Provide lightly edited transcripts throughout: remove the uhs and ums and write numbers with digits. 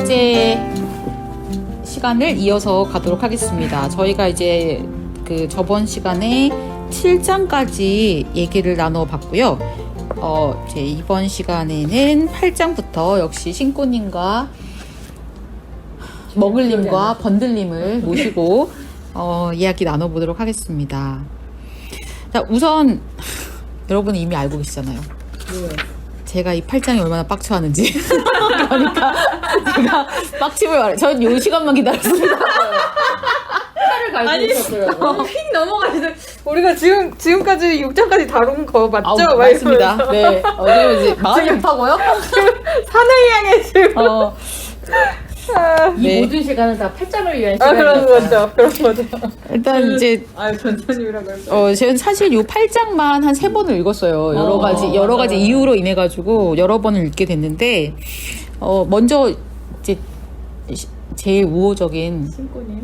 번째 시간을 이어서 가도록 하겠습니다. 저희가 이제 그 저번 시간에 7장까지 얘기를 나눠봤고요. 이제 이번 시간에는 8장부터 역시 신꼬님과 머글님과 번들님을 모시고 이야기 나눠보도록 하겠습니다. 자, 우선 여러분은 이미 알고 계시잖아요. 제가 이 8장이 얼마나 빡쳐하는지. 그러니까 제가 빡침을 말해. 전 이 시간만 기다렸습니다. 차를 갈고 있었어요. 휙 넘어가시죠. 우리가 지금까지 6장까지 다룬 거 맞죠? 맞습니다. 네. 그리고 이제 마음이 급하고요. 산을 향해 지금. 이 네. 모든 시간은 다 8장을 위한 그런 시간이었다. 거죠. 그런 거죠. 일단 이제 전천님이라고 했어. 저는 사실 이 8장만 한 3번을 읽었어요. 여러 가지 이유로 인해 가지고 여러 번을 읽게 됐는데 먼저 이제 제일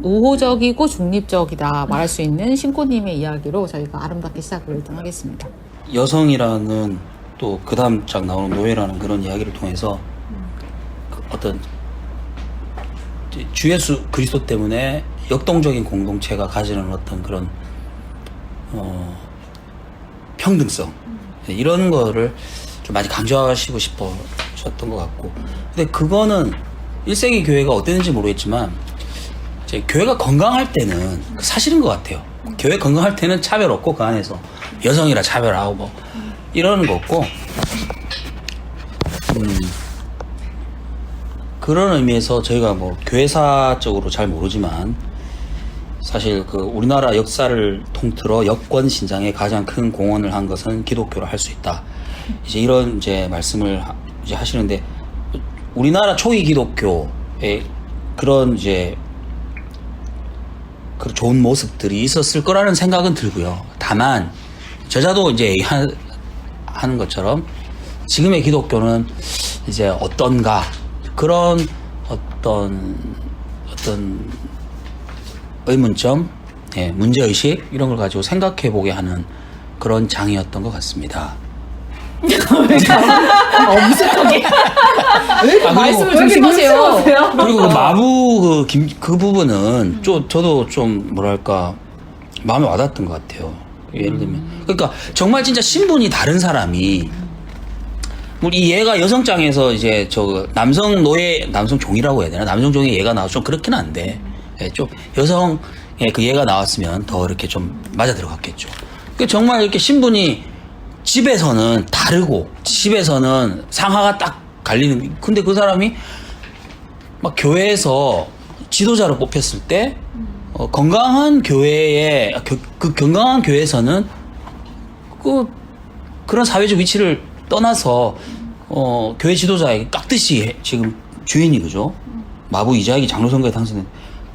우호적이고 중립적이다 말할 수 있는 신고님의 이야기로 저희가 아름답게 시작을 일단 하겠습니다. 여성이라는 또 그 다음 장 나오는 노예라는 그런 이야기를 통해서 어떤 주 예수 그리스도 때문에 역동적인 공동체가 가지는 어떤 그런 평등성 이런 거를 좀 많이 강조하시고 싶으셨던 것 같고, 근데 그거는 1세기 교회가 어땠는지 모르겠지만 이제 교회가 건강할 때는 사실인 것 같아요. 교회 건강할 때는 차별 없고 그 안에서 여성이라 차별하고 뭐 이러는 거 없고, 그런 의미에서 저희가 뭐 교회사적으로 잘 모르지만 사실 그 우리나라 역사를 통틀어 여권 신장에 가장 큰 공헌을 한 것은 기독교라 할 수 있다. 이제 이런 이제 말씀을 이제 하시는데, 우리나라 초기 기독교의 그런 이제 그 좋은 모습들이 있었을 거라는 생각은 들고요. 다만 저자도 이제 하는 것처럼 지금의 기독교는 이제 어떤가, 그런 어떤 의문점, 문제의식 이런 걸 가지고 생각해 보게 하는 그런 장이었던 것 같습니다. 엄숙하게. 왜 이렇게 말씀을 조심하세요? 그리고 그 마부 그 부분은 저도 좀 뭐랄까 마음에 와닿았던 것 같아요. 예를 들면 그러니까 정말 진짜 신분이 다른 사람이, 우리 얘가 여성장에서 이제 남성 종이라고 해야 되나? 남성 종이 얘가 나와서 좀 그렇긴 한데, 좀 여성의 그 얘가 나왔으면 더 이렇게 좀 맞아 들어갔겠죠. 그러니까 정말 이렇게 신분이 집에서는 다르고, 집에서는 상하가 딱 갈리는, 근데 그 사람이 막 교회에서 지도자로 뽑혔을 때, 건강한 교회에, 그 건강한 교회에서는 그런 사회적 위치를 떠나서 교회 지도자에게 깍듯이 지금 주인이, 그죠? 마부 이자익이 장로선거에 당선된,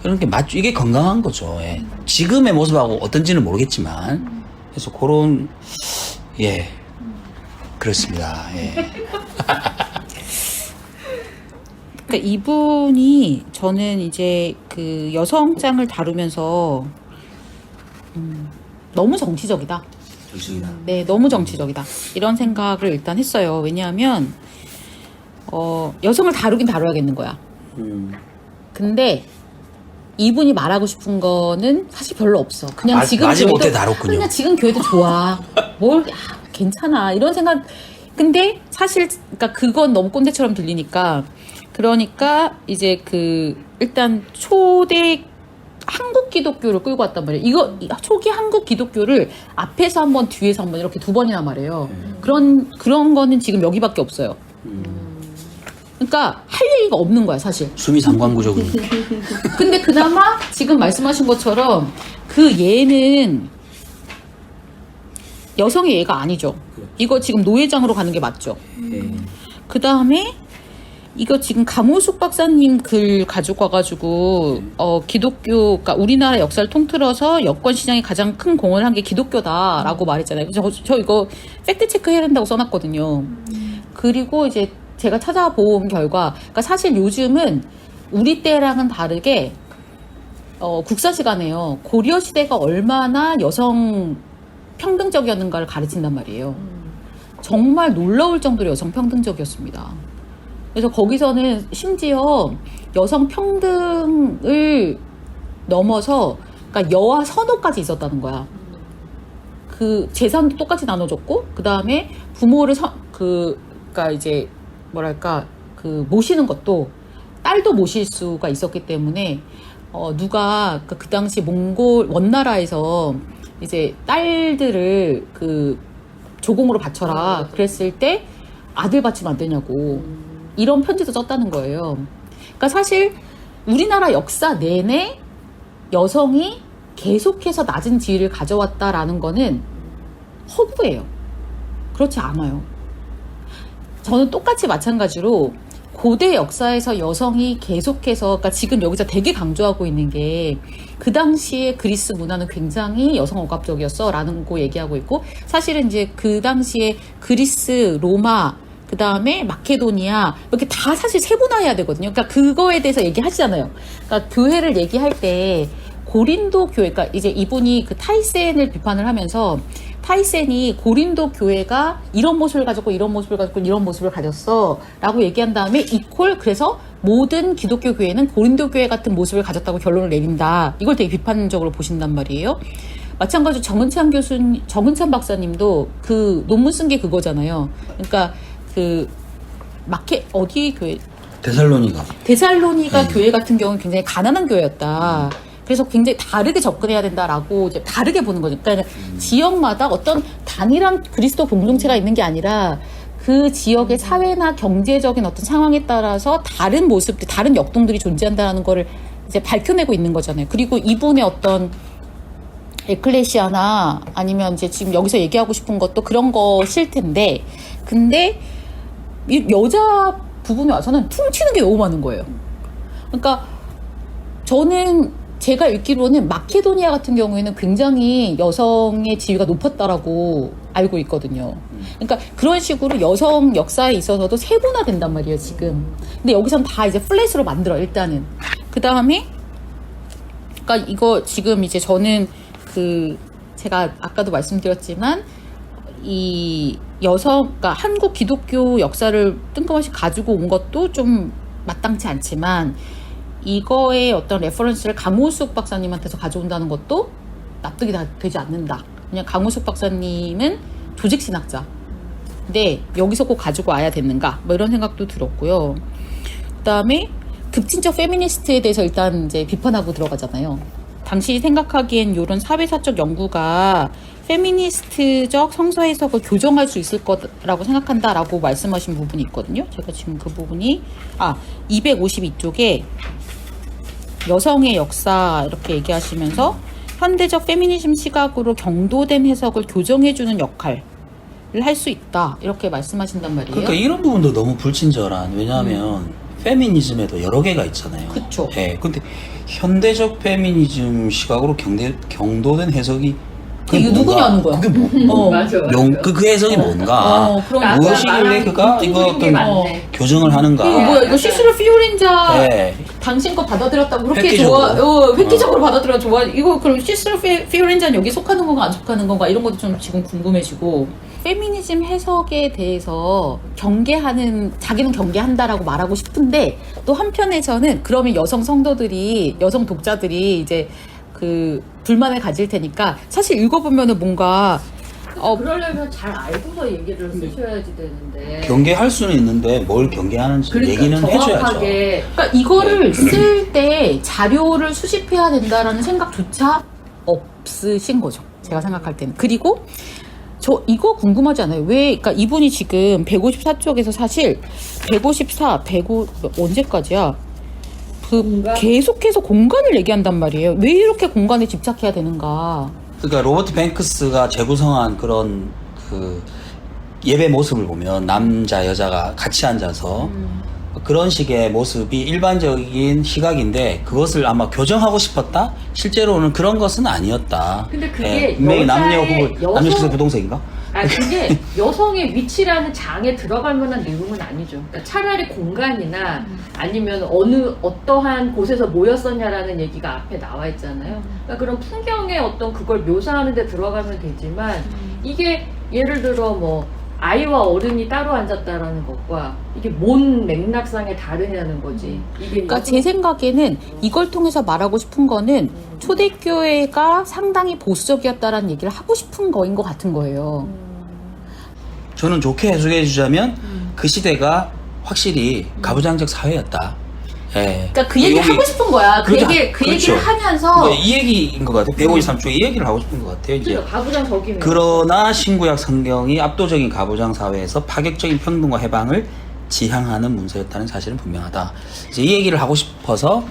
그런 게 맞죠. 이게 건강한 거죠. 예. 지금의 모습하고 어떤지는 모르겠지만, 그래서 그런, 그렇습니다. 예. 그러니까 이분이, 저는 이제 그 여성장을 다루면서 너무 정치적이다. 좋습니다. 네, 너무 정치적이다. 이런 생각을 일단 했어요. 왜냐하면 여성을 다루긴 다뤄야겠는 거야. 근데 이분이 말하고 싶은 거는 사실 별로 없어. 그냥 지금 마지못해 다뤘군요. 그냥 지금 교회도 좋아. 괜찮아. 이런 생각. 근데 사실 그러니까 그건 너무 꼰대처럼 들리니까, 그러니까 이제 일단 초대 한국 기독교를 끌고 왔단 말이에요. 이거 초기 한국 기독교를 앞에서 한 번, 뒤에서 한 번, 이렇게 2번이나 말해요. 그런 거는 지금 여기밖에 없어요. 그러니까 할 얘기가 없는 거야, 사실. 숨이 상관구조군. 근데 그나마 지금 말씀하신 것처럼 그 예는 여성의 예가 아니죠. 이거 지금 노예장으로 가는 게 맞죠. 그 다음에 이거 지금 강호숙 박사님 글 가지고 와가지고 그러니까 우리나라 역사를 통틀어서 여권 시장에 가장 큰 공헌을 한 게 기독교다라고 말했잖아요. 저 이거 팩트 체크 해야 된다고 써놨거든요. 그리고 이제 제가 찾아본 결과, 그러니까 사실 요즘은 우리 때랑은 다르게 국사 시간에요. 고려 시대가 얼마나 여성 평등적이었는가를 가르친단 말이에요. 정말 놀라울 정도로 여성 평등적이었습니다. 그래서 거기서는 심지어 여성 평등을 넘어서 그러니까 여아 선호까지 있었다는 거야. 그 재산도 똑같이 나눠줬고 그 다음에 부모를 그러니까 이제 뭐랄까 그 모시는 것도 딸도 모실 수가 있었기 때문에 누가 그 당시 몽골 원나라에서 이제 딸들을 그 조공으로 바쳐라 그랬을 때 아들 바치면 안 되냐고 이런 편지도 썼다는 거예요. 그러니까 사실 우리나라 역사 내내 여성이 계속해서 낮은 지위를 가져왔다라는 거는 허구예요. 그렇지 않아요. 저는 똑같이 마찬가지로 고대 역사에서 여성이 계속해서 그러니까 지금 여기서 되게 강조하고 있는 게 그 당시에 그리스 문화는 굉장히 여성 억압적이었어 라는 거 얘기하고 있고 사실은 이제 그 당시에 그리스, 로마 그 다음에 마케도니아 이렇게 다 사실 세분화해야 되거든요. 그러니까 그거에 대해서 얘기하시잖아요. 그러니까 교회를 얘기할 때 고린도 교회, 그러니까 이제 이분이 그 타이센을 비판을 하면서 타이센이 고린도 교회가 이런 모습을 가졌고 이런 모습을 가졌고 이런 모습을 가졌어 라고 얘기한 다음에 이퀄 그래서 모든 기독교 교회는 고린도 교회 같은 모습을 가졌다고 결론을 내린다. 이걸 되게 비판적으로 보신단 말이에요. 마찬가지로 정은찬 박사님도 그 논문 쓴 게 그거잖아요. 그러니까 그 어디 교회? 데살로니가 교회 같은 경우는 굉장히 가난한 교회였다. 그래서 굉장히 다르게 접근해야 된다라고 이제 다르게 보는 거죠. 그러니까 지역마다 어떤 단일한 그리스도 공동체가 있는 게 아니라 그 지역의 사회나 경제적인 어떤 상황에 따라서 다른 모습들, 다른 역동들이 존재한다는 거를 이제 밝혀내고 있는 거잖아요. 그리고 이분의 어떤 에클레시아나 아니면 이제 지금 여기서 얘기하고 싶은 것도 그런 것일 텐데, 근데 이 여자 부분에 와서는 퉁치는 게 너무 많은 거예요. 그러니까 저는 제가 읽기로는 마케도니아 같은 경우에는 굉장히 여성의 지위가 높았다라고 알고 있거든요. 그러니까 그런 식으로 여성 역사에 있어서도 세분화된단 말이에요, 지금. 근데 여기선 다 이제 플랫으로 만들어, 일단은. 그 다음에, 그러니까 이거 지금 이제 저는 제가 아까도 말씀드렸지만, 이 그러니까 한국 기독교 역사를 뜬금없이 가지고 온 것도 좀 마땅치 않지만, 이거의 어떤 레퍼런스를 강호숙 박사님한테서 가져온다는 것도 납득이 다 되지 않는다. 그냥 강호숙 박사님은 조직신학자. 근데 여기서 꼭 가지고 와야 되는가? 뭐 이런 생각도 들었고요. 그 다음에 급진적 페미니스트에 대해서 일단 이제 비판하고 들어가잖아요. 당시 생각하기엔 이런 사회사적 연구가 페미니스트적 성서 해석을 교정할 수 있을 거라고 생각한다라고 말씀하신 부분이 있거든요. 제가 지금 그 부분이 252쪽에 여성의 역사 이렇게 얘기하시면서 현대적 페미니즘 시각으로 경도된 해석을 교정해주는 역할을 할 수 있다 이렇게 말씀하신단 말이에요. 그러니까 이런 부분도 너무 불친절한. 왜냐하면 페미니즘에도 여러 개가 있잖아요. 그쵸. 예. 근데 현대적 페미니즘 시각으로 경도된 해석이 이거 누구냐 하는 거야. 그게 뭐? 맞아. 그 해석이 뭔가? 그럼 무엇이길래 그가 이거 어떤 교정을 하는가? 이거 뭐야? 이거 시스루 피오렌자 네. 당신 거 받아들였다고 그렇게 획기적으로. 획기적으로 받아들여 좋아. 이거 그럼 시스루 피오렌자는 여기 속하는 건가 안 속하는 건가 이런 것도 좀 지금 궁금해지고. 페미니즘 해석에 대해서 자기는 경계한다라고 말하고 싶은데 또 한편에서는 그러면 여성 성도들이 여성 독자들이 이제 그 불만을 가질 테니까 사실 읽어보면은 뭔가 그러려면 잘 알고서 얘기를 쓰셔야지 되는데. 경계할 수는 있는데 뭘 경계하는지 얘기는 해줘야죠. 그러니까 이거를 쓸 때 자료를 수집해야 된다라는 생각조차 없으신 거죠. 제가 생각할 때는. 그리고 저 이거 궁금하지 않아요? 그러니까 이분이 지금 154쪽에서 사실 154, 언제까지야? 계속해서 공간을 얘기한단 말이에요. 왜 이렇게 공간에 집착해야 되는가? 그러니까 로버트 뱅크스가 재구성한 그런 그 예배 모습을 보면 남자 여자가 같이 앉아서 그런 식의 모습이 일반적인 시각인데 그것을 아마 교정하고 싶었다? 실제로는 그런 것은 아니었다. 근데 그게 분명히 남녀 여성 시설 부동생인가? 그게 여성의 위치라는 장에 들어갈 만한 내용은 아니죠. 그러니까 차라리 공간이나 아니면 어떠한 곳에서 모였었냐라는 얘기가 앞에 나와 있잖아요. 그러니까 그런 풍경의 어떤 그걸 묘사하는 데 들어가면 되지만 이게 예를 들어 뭐 아이와 어른이 따로 앉았다라는 것과 이게 뭔 맥락상에 다르냐는 거지. 이게 그러니까 제 생각에는 이걸 통해서 말하고 싶은 거는 초대교회가 상당히 보수적이었다라는 얘기를 하고 싶은 거인 것 같은 거예요. 저는 좋게 해석해 주자면 그 시대가 확실히 가부장적 사회였다. 예. 그러니까 그 얘기를 하고 싶은 거야. 그 그렇죠. 얘기를 하면서 이 얘기인 것 같아요. 153쪽에 이 얘기를 하고 싶은 것 같아요. 이제 그러니까 가부장 적이면 그러나 신구약 성경이 압도적인 가부장 사회에서 파격적인 평등과 해방을 지향하는 문서였다는 사실은 분명하다. 이제 이 얘기를 하고 싶어서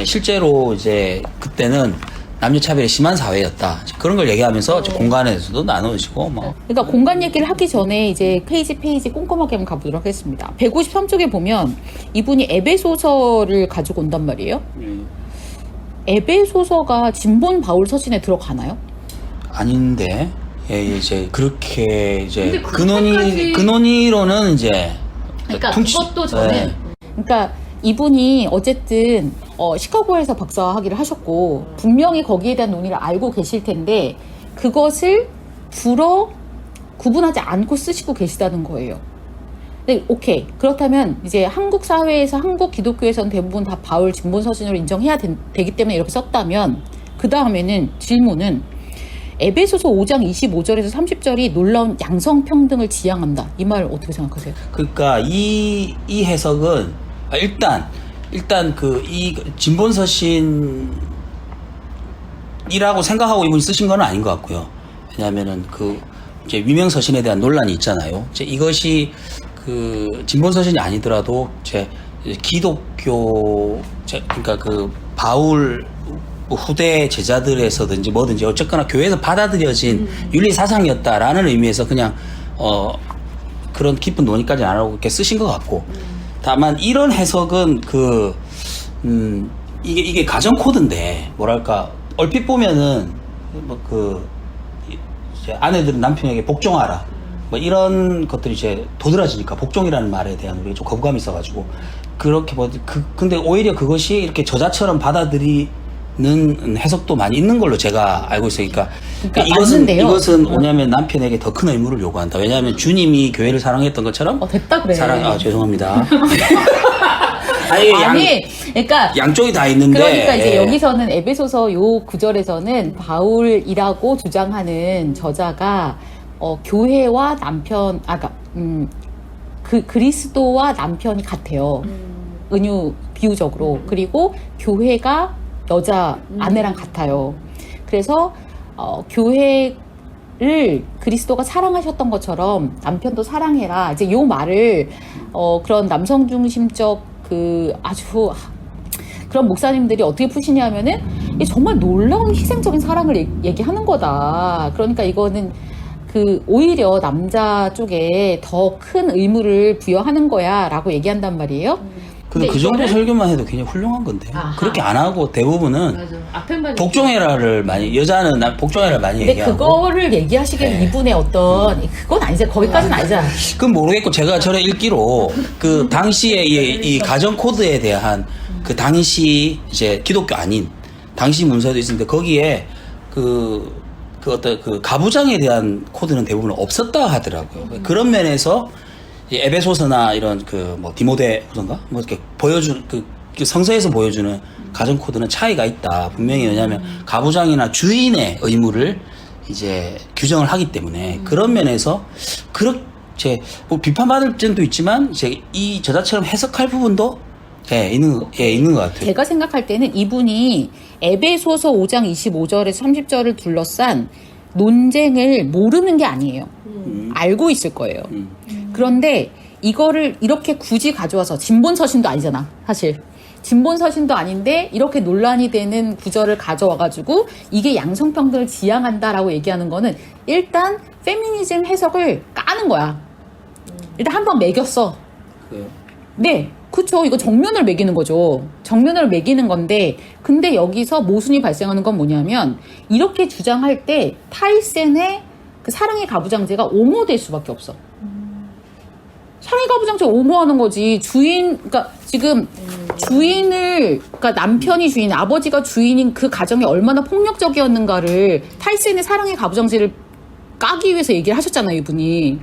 실제로 이제 그때는 남녀 차별이 심한 사회였다. 그런 걸 얘기하면서 이제 공간에 대해서도 나누시고 뭐. 그러니까 공간 얘기를 하기 전에 이제 페이지 꼼꼼하게 한번 가보도록 하겠습니다. 153쪽에 보면 이분이 에베소서를 가지고 온단 말이에요. 에베소서가 진본 바울 서신에 들어가나요? 아닌데 이제 그렇게 이제 근데 그렇게까지- 근원이로는 이제 그러니까 퉁치- 그것도 저는 네. 그러니까 이분이 어쨌든 시카고에서 박사학위를 하셨고 분명히 거기에 대한 논의를 알고 계실 텐데 그것을 구분하지 않고 쓰시고 계시다는 거예요. 네, 오케이. 그렇다면 이제 한국 사회에서 한국 기독교에서는 대부분 다 바울 진본 서신으로 인정해야 되기 때문에 이렇게 썼다면 그 다음에는 질문은 에베소서 5장 25절에서 30절이 놀라운 양성평등을 지향한다. 이 말 어떻게 생각하세요? 그러니까 이 해석은 일단 그 이 진본 서신이라고 생각하고 이분이 쓰신 건 아닌 것 같고요. 왜냐하면은 그 이제 위명 서신에 대한 논란이 있잖아요. 이제 이것이 그 진본 서신이 아니더라도 제 기독교 그러니까 그 바울 후대 제자들에서든지 뭐든지 어쨌거나 교회에서 받아들여진 윤리 사상이었다라는 의미에서 그냥 그런 깊은 논의까지는 안 하고 이렇게 쓰신 것 같고 다만 이런 해석은 이게 가정 코드인데 뭐랄까 얼핏 보면은 이제 아내들은 남편에게 복종하라 뭐 이런 것들이 이제 도드라지니까 복종이라는 말에 대한 우리가 좀 거부감이 있어가지고 그렇게 근데 오히려 그것이 이렇게 저자처럼 받아들이는 해석도 많이 있는 걸로 제가 알고 있어요. 그러니까 맞는데요. 이것은 뭐냐면 남편에게 더 큰 의무를 요구한다. 왜냐하면 주님이 교회를 사랑했던 것처럼 됐다 그래. 죄송합니다. 그러니까 양쪽이 다 있는데. 그러니까 이제 여기서는 에베소서 요 구절에서는 바울이라고 주장하는 저자가 교회와 남편, 그 그리스도와 남편이 같아요. 은유 비유적으로. 그리고 교회가 여자 아내랑 같아요. 그래서 교회를 그리스도가 사랑하셨던 것처럼 남편도 사랑해라. 이제 요 말을 그런 남성 중심적 아주 그런 목사님들이 어떻게 푸시냐면은 이게 정말 놀라운 희생적인 사랑을 얘기하는 거다. 그러니까 이거는 오히려 남자 쪽에 더 큰 의무를 부여하는 거야라고 얘기한단 말이에요. 근데 그 정도 설교만 해도 굉장히 훌륭한 건데. 아하. 그렇게 안 하고 대부분은 맞아. 앞에만 복종해라를 많이 여자는 복종해라를 많이 근데 얘기하고. 그거를 얘기하시기엔 이분의 그건 아니죠. 거기까지는 아니잖아. 그건 모르겠고 제가 절에 읽기로 그 당시에 이 가정 코드에 대한 그 당시 이제 기독교 아닌 당시 문서도 있는데 거기에 어떤 가부장에 대한 코드는 대부분 없었다 하더라고요. 그런 면에서 이 에베소서나 이런 디모데 후서인가 뭐 이렇게 보여준 그 성서에서 보여주는 가정 코드는 차이가 있다. 분명히 왜냐하면 가부장이나 주인의 의무를 이제 규정을 하기 때문에 그런 면에서 뭐 비판받을 점도 있지만 이제 이 저자처럼 해석할 부분도 있는 것 같아요. 제가 생각할 때는 이분이 에베소서 5장 25절에서 30절을 둘러싼 논쟁을 모르는 게 아니에요. 알고 있을 거예요. 그런데 이거를 이렇게 굳이 가져와서 진본 서신도 아니잖아, 사실. 진본 서신도 아닌데 이렇게 논란이 되는 구절을 가져와가지고 이게 양성평등을 지향한다라고 얘기하는 거는 일단 페미니즘 해석을 까는 거야. 일단 한번 매겼어. 그래요? 네, 그쵸. 이거 정면을 매기는 거죠. 정면을 매기는 건데, 근데 여기서 모순이 발생하는 건 뭐냐면, 이렇게 주장할 때 타이센의 그 사랑의 가부장제가 옹호될 수밖에 없어. 사랑의 가부장제 옹호하는 거지. 그러니까 지금 그러니까 남편이 주인, 아버지가 주인인 그 가정이 얼마나 폭력적이었는가를 타이센의 사랑의 가부장제를 까기 위해서 얘기를 하셨잖아요, 이분이.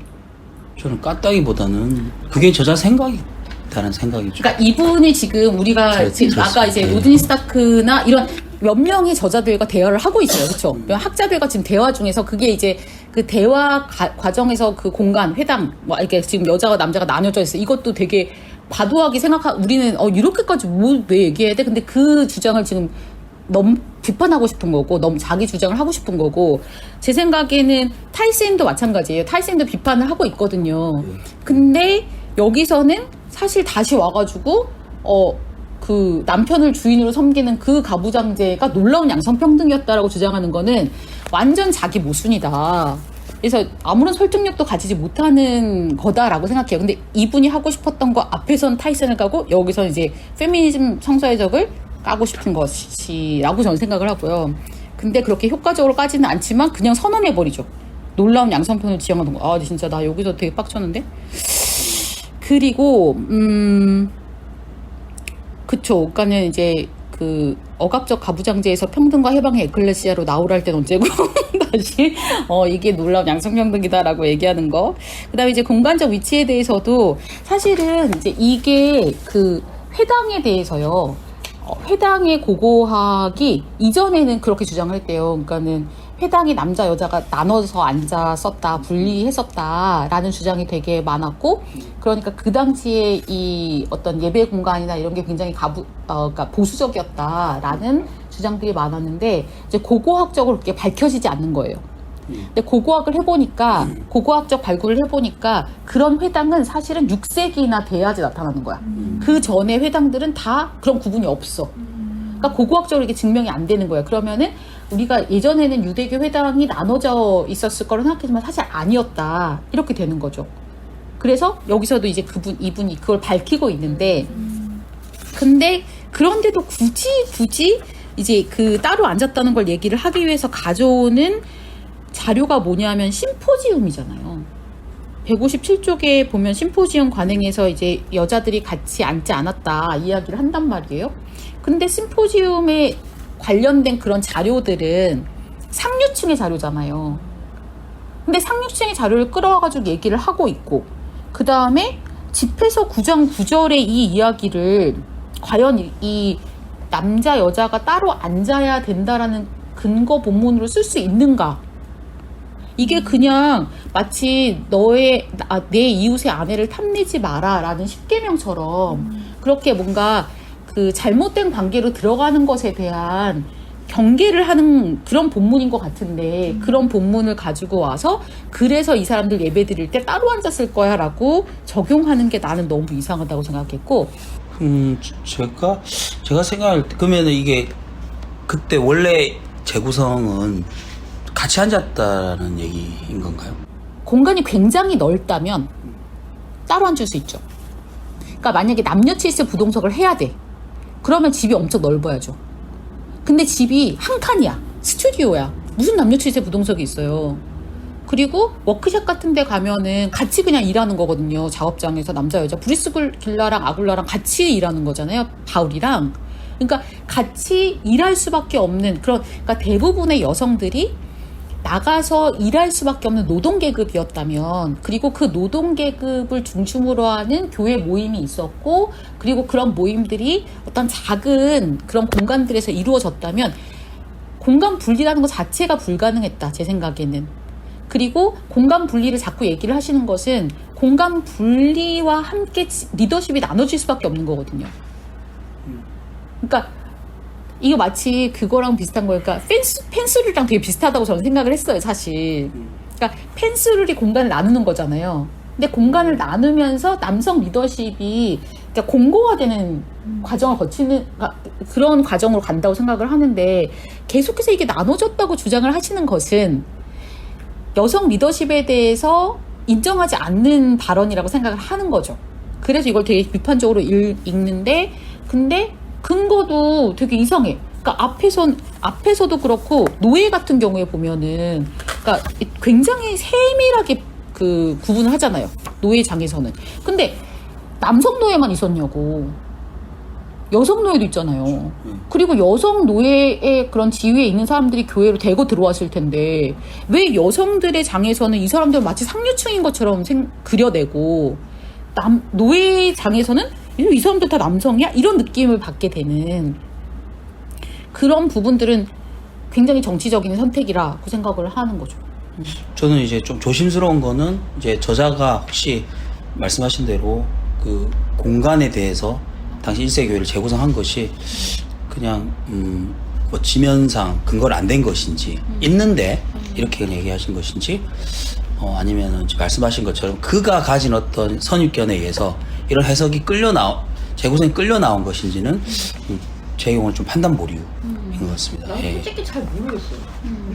저는 깠다기보다는 그게 저자 생각이다는 생각이 좀. 그러니까 이분이 지금 우리가 지금 아까 이제 네. 로드니 스타크나 이런 몇 명의 저자들과 대화를 하고 있어요. 그렇죠? 학자들과 지금 대화 중에서 그게 이제 그 대화 과정에서 그 공간, 회당, 뭐 이렇게 지금 여자와 남자가 나뉘어져 있어. 이것도 되게 과도하게 우리는 이렇게까지 왜 얘기해야 돼? 근데 그 주장을 지금 너무 비판하고 싶은 거고, 너무 자기 주장을 하고 싶은 거고, 제 생각에는 타이센도 마찬가지예요. 타이센도 비판을 하고 있거든요. 근데 여기서는 사실 다시 와가지고 그 남편을 주인으로 섬기는 그 가부장제가 놀라운 양성평등이었다라고 주장하는 거는 완전 자기 모순이다. 그래서 아무런 설득력도 가지지 못하는 거다라고 생각해요. 근데 이분이 하고 싶었던 거 앞에선 타이슨을 까고 여기서 이제 페미니즘 성서해적을 까고 싶은 것이라고 저는 생각을 하고요. 근데 그렇게 효과적으로 까지는 않지만 그냥 선언해버리죠. 놀라운 양성평등을 지향하는 거. 아 진짜 나 여기서 되게 빡쳤는데. 그리고 그쵸. 그러니까는 이제 그 억압적 가부장제에서 평등과 해방의 에클레시아로 나오라 할 땐 언제고 다시 이게 놀라운 양성평등이다라고 얘기하는 거. 그다음에 이제 공간적 위치에 대해서도 사실은 이제 이게 그 회당에 대해서요. 회당의 고고학이 이전에는 그렇게 주장을 했대요. 그러니까는 회당이 남자 여자가 나눠서 앉았었다, 분리했었다라는 주장이 되게 많았고, 그러니까 그 당시에 이 어떤 예배 공간이나 이런 게 굉장히 그러니까 보수적이었다라는 주장들이 많았는데, 이제 고고학적으로 그렇게 밝혀지지 않는 거예요. 근데 고고학적 발굴을 해보니까 그런 회당은 사실은 6세기나 돼야지 나타나는 거야. 그 전에 회당들은 다 그런 구분이 없어. 그러니까 고고학적으로 이게 증명이 안 되는 거야. 그러면은 우리가 예전에는 유대교 회당이 나눠져 있었을 거라 생각했지만 사실 아니었다. 이렇게 되는 거죠. 그래서 여기서도 이제 이분이 그걸 밝히고 있는데, 근데 그런데도 굳이 이제 그 따로 앉았다는 걸 얘기를 하기 위해서 가져오는 자료가 뭐냐면 심포지움이잖아요. 157쪽에 보면 심포지움 관행에서 이제 여자들이 같이 앉지 않았다 이야기를 한단 말이에요. 근데 심포지움에 관련된 그런 자료들은 상류층의 자료잖아요. 근데 상류층의 자료를 끌어와가지고 얘기를 하고 있고, 그 다음에 집회서 9장 9절의 이 이야기를 과연 이 남자 여자가 따로 앉아야 된다라는 근거 본문으로 쓸 수 있는가? 이게 그냥 마치 내 이웃의 아내를 탐내지 마라라는 십계명처럼 그렇게 뭔가 그 잘못된 관계로 들어가는 것에 대한 경계를 하는 그런 본문인 것 같은데, 그런 본문을 가지고 와서 그래서 이 사람들 예배 드릴 때 따로 앉았을 거야 라고 적용하는 게 나는 너무 이상하다고 생각했고, 제가 생각할 때 그러면 이게 그때 원래 재구성은 같이 앉았다는 얘기인 건가요? 공간이 굉장히 넓다면 따로 앉을 수 있죠. 그러니까 만약에 남녀 칠세 부동석을 해야 돼. 그러면 집이 엄청 넓어야죠. 근데 집이 한 칸이야. 스튜디오야. 무슨 남녀 칠세 부동석이 있어요. 그리고 워크숍 같은 데 가면은 같이 그냥 일하는 거거든요. 작업장에서 남자 여자 브리스길라랑 아굴라랑 같이 일하는 거잖아요. 바울이랑. 그러니까 같이 일할 수밖에 없는 그러니까 대부분의 여성들이 나가서 일할 수밖에 없는 노동계급이었다면, 그리고 그 노동계급을 중심으로 하는 교회 모임이 있었고, 그리고 그런 모임들이 어떤 작은 그런 공간들에서 이루어졌다면 공간 분리라는 것 자체가 불가능했다, 제 생각에는. 그리고 공간 분리를 자꾸 얘기를 하시는 것은 공간 분리와 함께 리더십이 나눠질 수밖에 없는 거거든요. 그러니까 이거 마치 그거랑 비슷한 거예요. 그러니까 펜스룰이랑 되게 비슷하다고 저는 생각을 했어요, 사실. 그러니까 펜스룰이 공간을 나누는 거잖아요. 근데 공간을 나누면서 남성 리더십이 그러니까 공고화되는 과정을 거치는 그런 과정으로 간다고 생각을 하는데, 계속해서 이게 나눠졌다고 주장을 하시는 것은 여성 리더십에 대해서 인정하지 않는 발언이라고 생각을 하는 거죠. 그래서 이걸 되게 비판적으로 읽는데, 근데 근거도 되게 이상해. 그러니까 앞에서도 그렇고 노예 같은 경우에 보면은 그러니까 굉장히 세밀하게 그 구분을 하잖아요. 노예장에서는. 근데 남성 노예만 있었냐고. 여성 노예도 있잖아요. 그리고 여성 노예의 그런 지위에 있는 사람들이 교회로 대거 들어왔을 텐데 왜 여성들의 장에서는 이 사람들 마치 상류층인 것처럼 그려내고 노예 장에서는 이 사람들 다 남성이야? 이런 느낌을 받게 되는 그런 부분들은 굉장히 정치적인 선택이라고 생각을 하는 거죠. 저는 이제 좀 조심스러운 거는 이제 저자가 혹시 말씀하신 대로 그 공간에 대해서 당시 1세 교회를 재구성한 것이 그냥 뭐 지면상 근거를 안 된 것인지 있는데 이렇게 그냥 얘기하신 것인지 아니면은 말씀하신 것처럼 그가 가진 어떤 선입견에 의해서 이런 해석이 재구성이 끌려 나온 것인지는 제 경우는 좀 판단 보류인 것 같습니다. 난 예. 솔직히 잘 모르겠어요.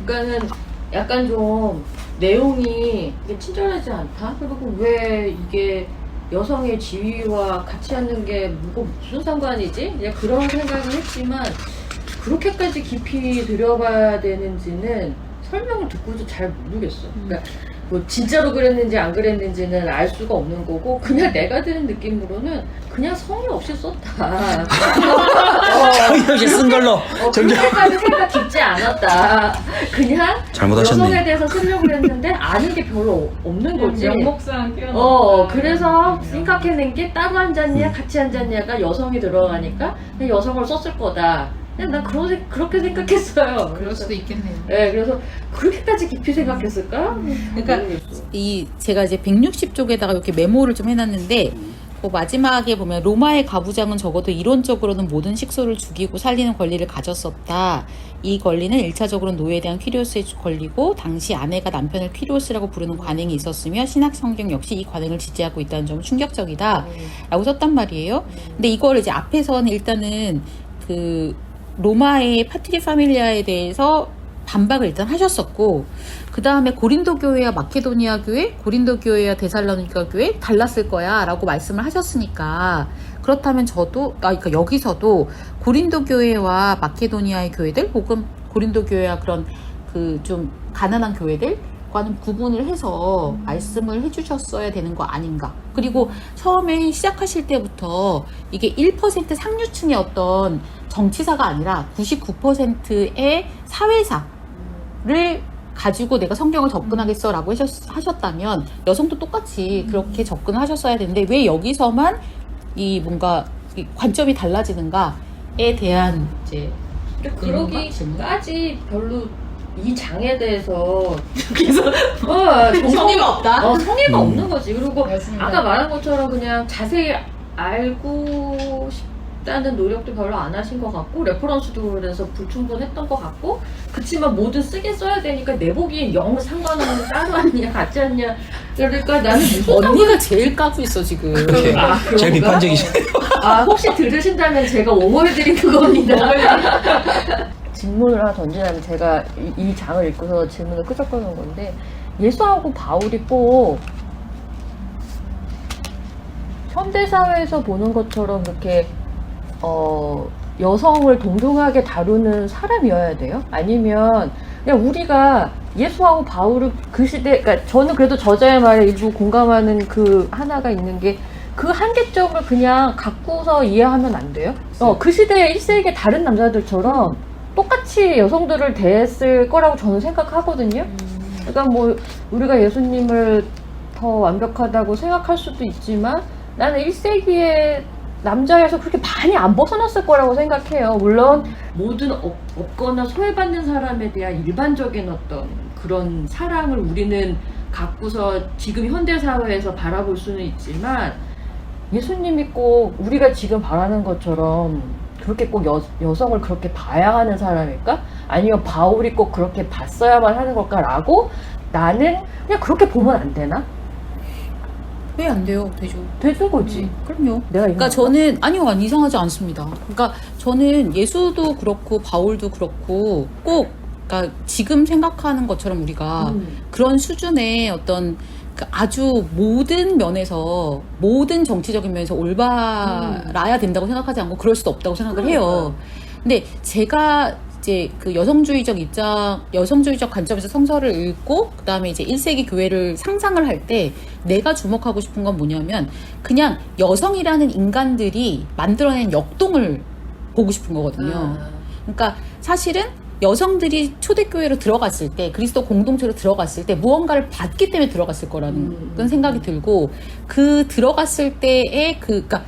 그러니까는 약간 좀 내용이 이게 친절하지 않다? 그리고 왜 이게 여성의 지위와 같이 하는 게 무슨 상관이지? 그냥 그런 생각을 했지만 그렇게까지 깊이 들여봐야 되는지는 설명을 듣고도 잘 모르겠어. 그러니까 뭐 진짜로 그랬는지 안 그랬는지는 알 수가 없는 거고 그냥 내가 드는 느낌으로는 그냥 성의 없이 썼다. 성의 없이 쓴 걸로 그렇게까지 생각 깊지 않았다. 그냥 잘못하셨네. 여성에 대해서 쓰려고 했는데 아는 게 별로 없는 거지. 명목상 표현. 그래서 생각해낸 게 따로 앉았냐 같이 앉았냐가 여성이 들어가니까 그냥 여성을 썼을 거다. 그냥 난 그렇게 생각했어요. 그럴 수도 있겠네요. 네, 그래서 그렇게까지 깊이 생각했을까? 그러니까 제가 이제 160쪽에다가 이렇게 메모를 좀 해놨는데 그 마지막에 보면 로마의 가부장은 적어도 이론적으로는 모든 식소를 죽이고 살리는 권리를 가졌었다. 이 권리는 1차적으로 노예에 대한 퀴리오스의 권리고 당시 아내가 남편을 퀴리오스라고 부르는 관행이 있었으며 신학 성경 역시 이 관행을 지지하고 있다는 점은 충격적이다. 라고 썼단 말이에요. 근데 이걸 이제 앞에서는 일단은 그 로마의 파트리 파밀리아에 대해서 반박을 일단 하셨었고 그 다음에 고린도 교회와 마케도니아 교회, 고린도 교회와 데살로니가 교회 달랐을 거야 라고 말씀을 하셨으니까 그렇다면 그러니까 여기서도 고린도 교회와 마케도니아의 교회들 혹은 고린도 교회와 그런 그 좀 가난한 교회들과는 구분을 해서 말씀을 해주셨어야 되는 거 아닌가. 그리고 처음에 시작하실 때부터 이게 1% 상류층의 어떤 정치사가 아니라 99%의 사회사를 가지고 내가 성경을 접근하겠어 라고 하셨다면 여성도 똑같이 그렇게 접근을 하셨어야 되는데 왜 여기서만 이 뭔가 이 관점이 달라지는가에 대한 이제 그러기까지 별로 이 장에 대해서 그래서 성의가 없다. 성의가 없는 거지. 그리고 맞습니다. 아까 말한 것처럼 그냥 자세히 알고 싶다는 노력도 별로 안 하신 것 같고 레퍼런스도 그래서 불충분했던 것 같고 그치만 뭐든 쓰긴 써야 되니까 내 보기엔 영 상관없는 따로 왔냐 같이 왔냐 그러니까 나는 언니가 제일 까고 있어 지금. 제일 그런가? 비판적이시네요. 혹시 들으신다면 제가 옹호해드리는 겁니다. 질문을 하나 던지자면 제가 이 장을 읽고서 질문을 끄적거리는 건데 예수하고 바울이 꼭 현대사회에서 보는 것처럼 그렇게 여성을 동등하게 다루는 사람이어야 돼요? 아니면 그냥 우리가 예수하고 바울을 그 시대, 그러니까 저는 그래도 저자의 말에 일부 공감하는 그 하나가 있는 게 그 한계점을 그냥 갖고서 이해하면 안 돼요? 그 시대의 1세기의 다른 남자들처럼 똑같이 여성들을 대했을 거라고 저는 생각하거든요. 그러니까 뭐 우리가 예수님을 더 완벽하다고 생각할 수도 있지만 나는 1세기의 남자에서 그렇게 많이 안 벗어났을 거라고 생각해요. 물론 모든 없거나 소외받는 사람에 대한 일반적인 어떤 그런 사랑을 우리는 갖고서 지금 현대사회에서 바라볼 수는 있지만 예수님이 꼭 우리가 지금 바라는 것처럼 그렇게 꼭 여성을 그렇게 봐야 하는 사람일까? 아니면 바울이 꼭 그렇게 봤어야만 하는 걸까라고 나는 그냥 그렇게 보면 안 되나? 왜 안 돼요? 되죠. 되는 거지. 그럼요. 내가 그러니까 저는 아니요, 이상하지 않습니다. 그러니까 저는 예수도 그렇고 바울도 그렇고 꼭 그러니까 지금 생각하는 것처럼 우리가 그런 수준의 어떤 그 아주 모든 면에서 모든 정치적인 면에서 올바라야 된다고 생각하지 않고 그럴 수도 없다고 생각을 해요. 근데 제가 이제 그 여성주의적 관점에서 성서를 읽고 그다음에 이제 1세기 교회를 상상을 할 때 내가 주목하고 싶은 건 뭐냐면 그냥 여성이라는 인간들이 만들어낸 역동을 보고 싶은 거거든요. 그러니까 사실은 여성들이 초대교회로 들어갔을 때 그리스도 공동체로 들어갔을 때 무언가를 받기 때문에 들어갔을 거라는 그런 생각이 들고 그 들어갔을 때의 그러니까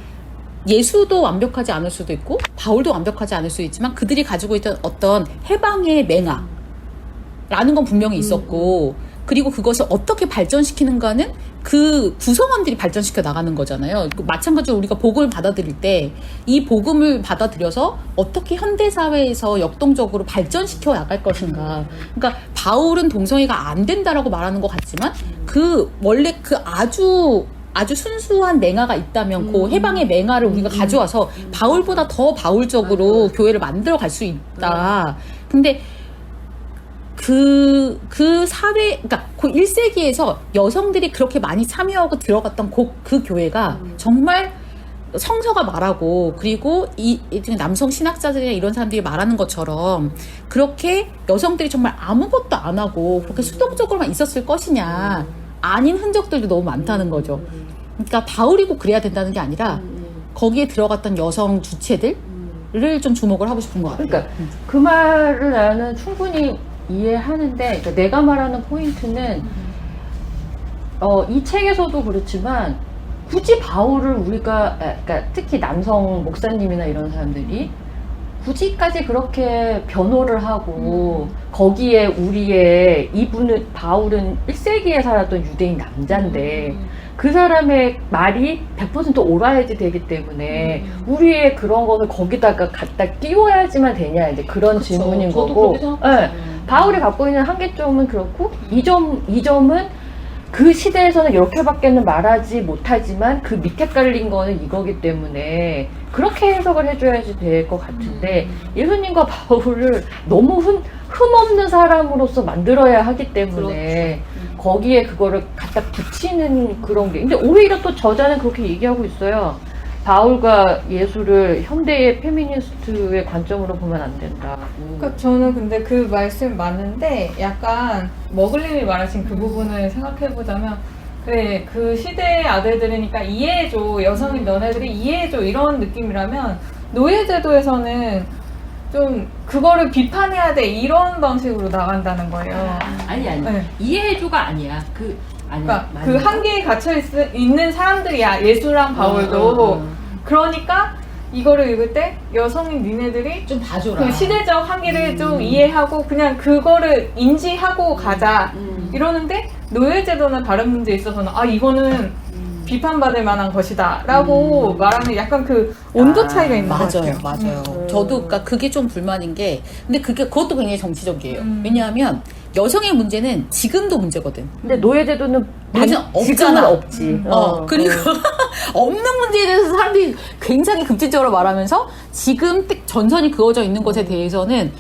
예수도 완벽하지 않을 수도 있고 바울도 완벽하지 않을 수도 있지만 그들이 가지고 있던 어떤 해방의 맹아라는 건 분명히 있었고 그리고 그것을 어떻게 발전시키는가는 그 구성원들이 발전시켜 나가는 거잖아요. 마찬가지로 우리가 복음을 받아들일 때 이 복음을 받아들여서 어떻게 현대사회에서 역동적으로 발전시켜 나갈 것인가. 그러니까 바울은 동성애가 안 된다라고 말하는 것 같지만 그 원래 그 아주 순수한 맹아가 있다면 그 해방의 맹아를 우리가 가져와서 바울보다 더 바울적으로 교회를 만들어 갈 수 있다. 근데 그 사회, 그러니까 그 1세기에서 여성들이 그렇게 많이 참여하고 들어갔던 그 교회가 정말 성서가 말하고 그리고 이 남성 신학자들이나 이런 사람들이 말하는 것처럼 그렇게 여성들이 정말 아무것도 안 하고 그렇게 수동적으로만 있었을 것이냐. 아닌 흔적들도 너무 많다는 거죠. 그러니까 바울이 꼭 그래야 된다는 게 아니라 거기에 들어갔던 여성 주체들을 좀 주목을 하고 싶은 것 같아요. 그러니까 그 말을 나는 충분히 이해하는데 그러니까 내가 말하는 포인트는 이 책에서도 그렇지만 굳이 바울을 우리가 그러니까 특히 남성 목사님이나 이런 사람들이 굳이까지 그렇게 변호를 하고 거기에 우리의 이분은 바울은 1세기에 살았던 유대인 남자인데 그 사람의 말이 100% 옳아야지 되기 때문에 우리의 그런 것을 거기다가 갖다 띄워야지만 되냐 이제 그런 그쵸. 질문인 저도 거고 그렇게 생각해요. 네. 바울이 갖고 있는 한계점은 그렇고 이 점은 그 시대에서는 이렇게밖에는 말하지 못하지만 그 밑에 깔린 거는 이거기 때문에 그렇게 해석을 해줘야지 될 것 같은데 예수님과 바울을 너무 흠없는 사람으로서 만들어야 하기 때문에 거기에 그거를 갖다 붙이는 그런 게 근데 오히려 또 저자는 그렇게 얘기하고 있어요. 바울과 예수를 현대의 페미니스트의 관점으로 보면 안 된다고. 그러니까 저는 근데 그 말씀 맞는데 약간 머글님이 말하신 그 부분을 생각해보자면 그래 그 시대의 아들들이니까 이해해줘 여성인 너네들이 이해해줘 이런 느낌이라면 노예제도에서는 좀 그거를 비판해야 돼 이런 방식으로 나간다는 거예요. 아니 네. 이해해줘가 아니야. 그러니까 그 한계에 갇혀 있는 사람들이야 예수랑 바울도. 그러니까 이거를 읽을 때 여성인 니네들이 좀 봐줘라. 그 시대적 한계를 좀 이해하고 그냥 그거를 인지하고 가자 이러는데 노예제도나 다른 문제에 있어서는 아 이거는 비판받을 만한 것이다 라고 말하는 약간 그 온도 차이가 있는 것 같아요. 맞아요. 저도 그러니까 그게 좀 불만인 게 근데 그것도 굉장히 정치적이에요. 왜냐하면 여성의 문제는 지금도 문제거든. 근데 노예제도는 문제는 지금은 없잖아. 없지. 그리고 없는 문제에 대해서 사람들이 굉장히 급진적으로 말하면서 지금 전선이 그어져 있는 것에 대해서는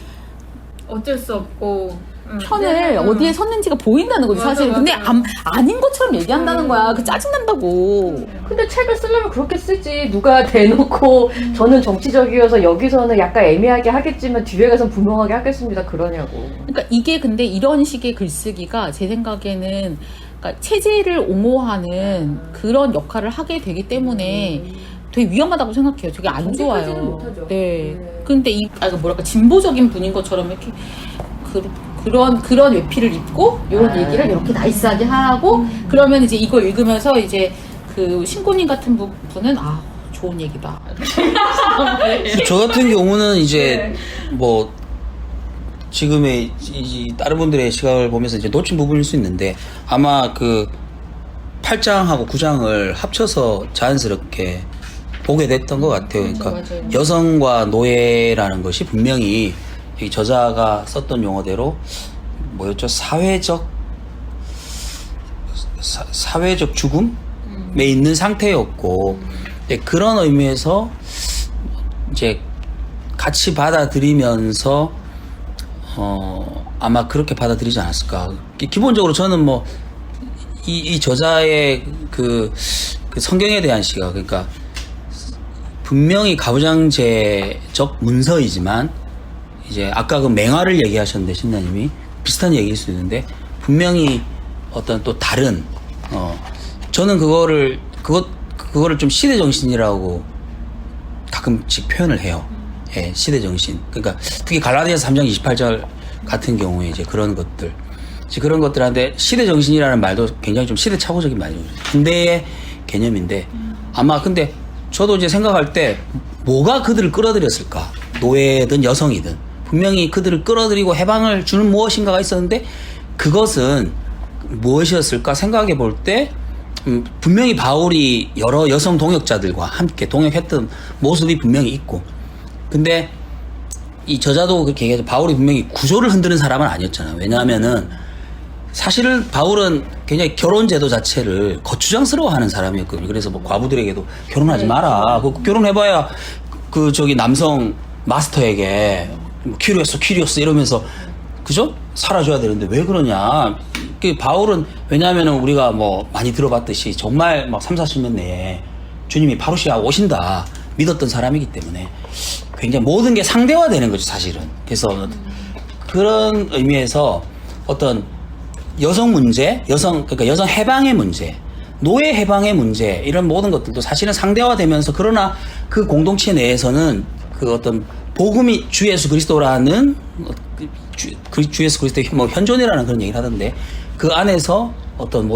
어쩔 수 없고 편을 어디에 섰는지가 보인다는 거지 맞아, 사실. 근데 맞아. 아닌 것처럼 얘기한다는 거야. 그 짜증난다고. 근데 책을 쓰려면 그렇게 쓰지. 누가 대놓고 저는 정치적이어서 여기서는 약간 애매하게 하겠지만 뒤에 가서 분명하게 하겠습니다. 그러냐고. 그러니까 이게 근데 이런 식의 글쓰기가 제 생각에는 그러니까 체제를 옹호하는 그런 역할을 하게 되기 때문에 되게 위험하다고 생각해요. 되게 안 정직하지는 좋아요. 못하죠. 네. 근데 뭐랄까 진보적인 분인 것처럼 이렇게 그런 외피를 입고 이런 얘기를 이렇게 나이스하게 하고 그러면 이제 이거 읽으면서 이제 그 신고님 같은 분은 좋은 얘기다. 저 같은 경우는 이제 뭐 지금의 다른 분들의 시각을 보면서 이제 놓친 부분일 수 있는데 아마 그 8장하고 9장을 합쳐서 자연스럽게 보게 됐던 것 같아요. 그러니까 맞아요. 여성과 노예라는 것이 분명히 이 저자가 썼던 용어대로 뭐였죠? 사회적 죽음에 있는 상태였고 그런 의미에서 이제 같이 받아들이면서 아마 그렇게 받아들이지 않았을까. 기본적으로 저는 뭐 이 저자의 그 성경에 대한 시각, 그러니까 분명히 가부장제적 문서이지만 이제 아까 그 맹화를 얘기하셨는데 신나님이 비슷한 얘기일 수 있는데 분명히 어떤 또 다른 저는 그거를 좀 시대 정신이라고 가끔씩 표현을 해요. 예, 시대 정신. 그러니까 특히 갈라디아서 3장 28절 같은 경우에 이제 그런 것들한테 시대 정신이라는 말도 굉장히 좀 시대착오적인 말이죠. 군대의 개념인데 아마 근데 저도 이제 생각할 때 뭐가 그들을 끌어들였을까? 노예든 여성이든 분명히 그들을 끌어들이고 해방을 주는 무엇인가가 있었는데 그것은 무엇이었을까 생각해 볼 때 분명히 바울이 여러 여성 동역자들과 함께 동역했던 모습이 분명히 있고 근데 이 저자도 그렇게 얘기하죠. 바울이 분명히 구조를 흔드는 사람은 아니었잖아요. 왜냐하면은 사실은 바울은 굉장히 결혼 제도 자체를 거추장스러워하는 사람이었거든요. 그래서 뭐 과부들에게도 결혼하지 마라. 그 결혼해봐야 그 저기 남성 마스터에게 뭐 큐리오스 이러면서 그죠? 살아줘야 되는데 왜 그러냐? 그 바울은 왜냐하면은 우리가 뭐 많이 들어봤듯이 정말 막 3, 40년 내에 주님이 파루시아 오신다 믿었던 사람이기 때문에 굉장히 모든 게 상대화되는 거죠, 사실은. 그래서 그런 의미에서 어떤 여성 문제, 그러니까 여성 해방의 문제, 노예 해방의 문제, 이런 모든 것들도 사실은 상대화되면서 그러나 그 공동체 내에서는 그 어떤 복음이 주 예수 그리스도라는 주 예수 그리스도의 뭐 현존이라는 그런 얘기를 하던데 그 안에서 어떤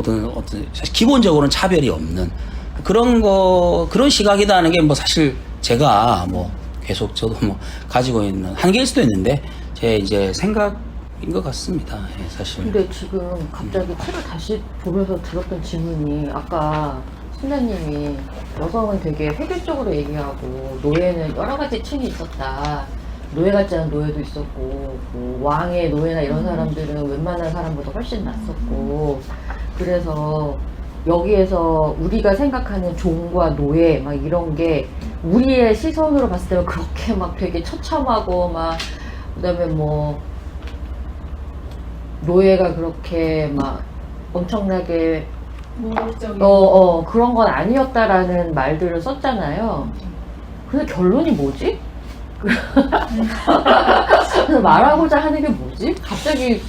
기본적으로는 차별이 없는 그런 시각이다는 게 뭐 사실 제가 뭐 계속 저도 뭐 가지고 있는 한계일 수도 있는데 제 이제 생각인 것 같습니다. 예, 사실. 근데 지금 갑자기 책을 다시 보면서 들었던 질문이 아까 신자님이 여성은 되게 획일적으로 얘기하고 노예는 여러 가지 층이 있었다. 노예 같지 않은 노예도 있었고 뭐 왕의 노예나 이런 사람들은 웬만한 사람보다 훨씬 낫었고 그래서 여기에서 우리가 생각하는 종과 노예 막 이런 게 우리의 시선으로 봤을 때는 그렇게 막 되게 처참하고 막 그다음에 뭐 노예가 그렇게 막 엄청나게 그런 건 아니었다라는 말들을 썼잖아요. 근데 결론이 뭐지? 그래서 말하고자 하는 게 뭐지? 갑자기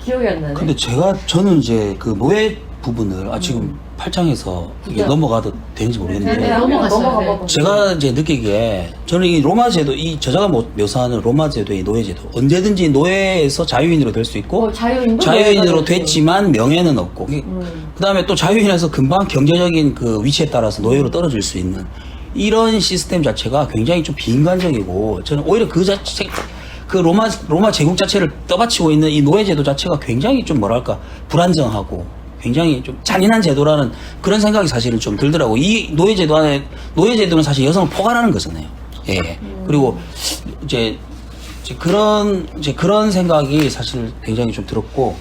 기억이 안 나네. 근데 저는 이제 그 노예 부분을 지금 8장에서 이게 넘어가도 되는지 모르겠는데 네, 넘어갔어요. 제가 이제 느끼기에 저는 이 로마 제도, 이 저자가 묘사하는 로마 제도의 노예 제도 언제든지 노예에서 자유인으로 될 수 있고 자유인으로 됐지만 명예는 없고 그 다음에 또 자유인에서 금방 경제적인 그 위치에 따라서 노예로 떨어질 수 있는 이런 시스템 자체가 굉장히 좀 비인간적이고 저는 오히려 그 자체 그 로마 제국 자체를 떠받치고 있는 이 노예 제도 자체가 굉장히 좀 뭐랄까 불안정하고 굉장히 좀 잔인한 제도라는 그런 생각이 사실은 좀 들더라고. 이 노예 제도는 사실 여성을 포괄하는 거잖아요. 예. 그리고 이제 그런 생각이 사실 굉장히 좀 들었고.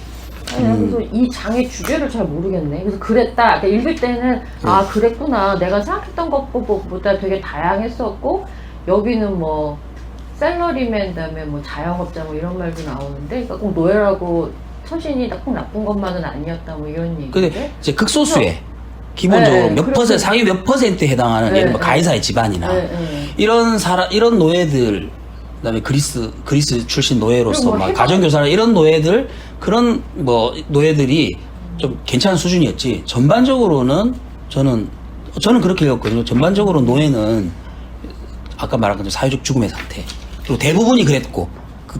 그래서 이 장의 주제를 잘 모르겠네. 그래서 그랬다. 그러니까 읽을 때는 아 그랬구나. 내가 생각했던 것보다 되게 다양했었고 여기는 뭐 셀러리맨 다음에 뭐 자영업자 뭐 이런 말도 나오는데 그러니까 꼭 노예라고 처신이 꼭 나쁜 것만은 아니었다 뭐 이런 얘기. 근데 이제 극소수에 기본적으로 상위 몇 %에 해당하는 예를 들면 가이사의 집안이나 이런 노예들 그다음에 그리스 출신 노예로서 뭐 막 가정교사나 이런 노예들 그런 뭐 노예들이 좀 괜찮은 수준이었지 전반적으로는 저는 그렇게 읽었거든요. 전반적으로 노예는 아까 말한 것처럼 사회적 죽음의 상태 그리고 대부분이 그랬고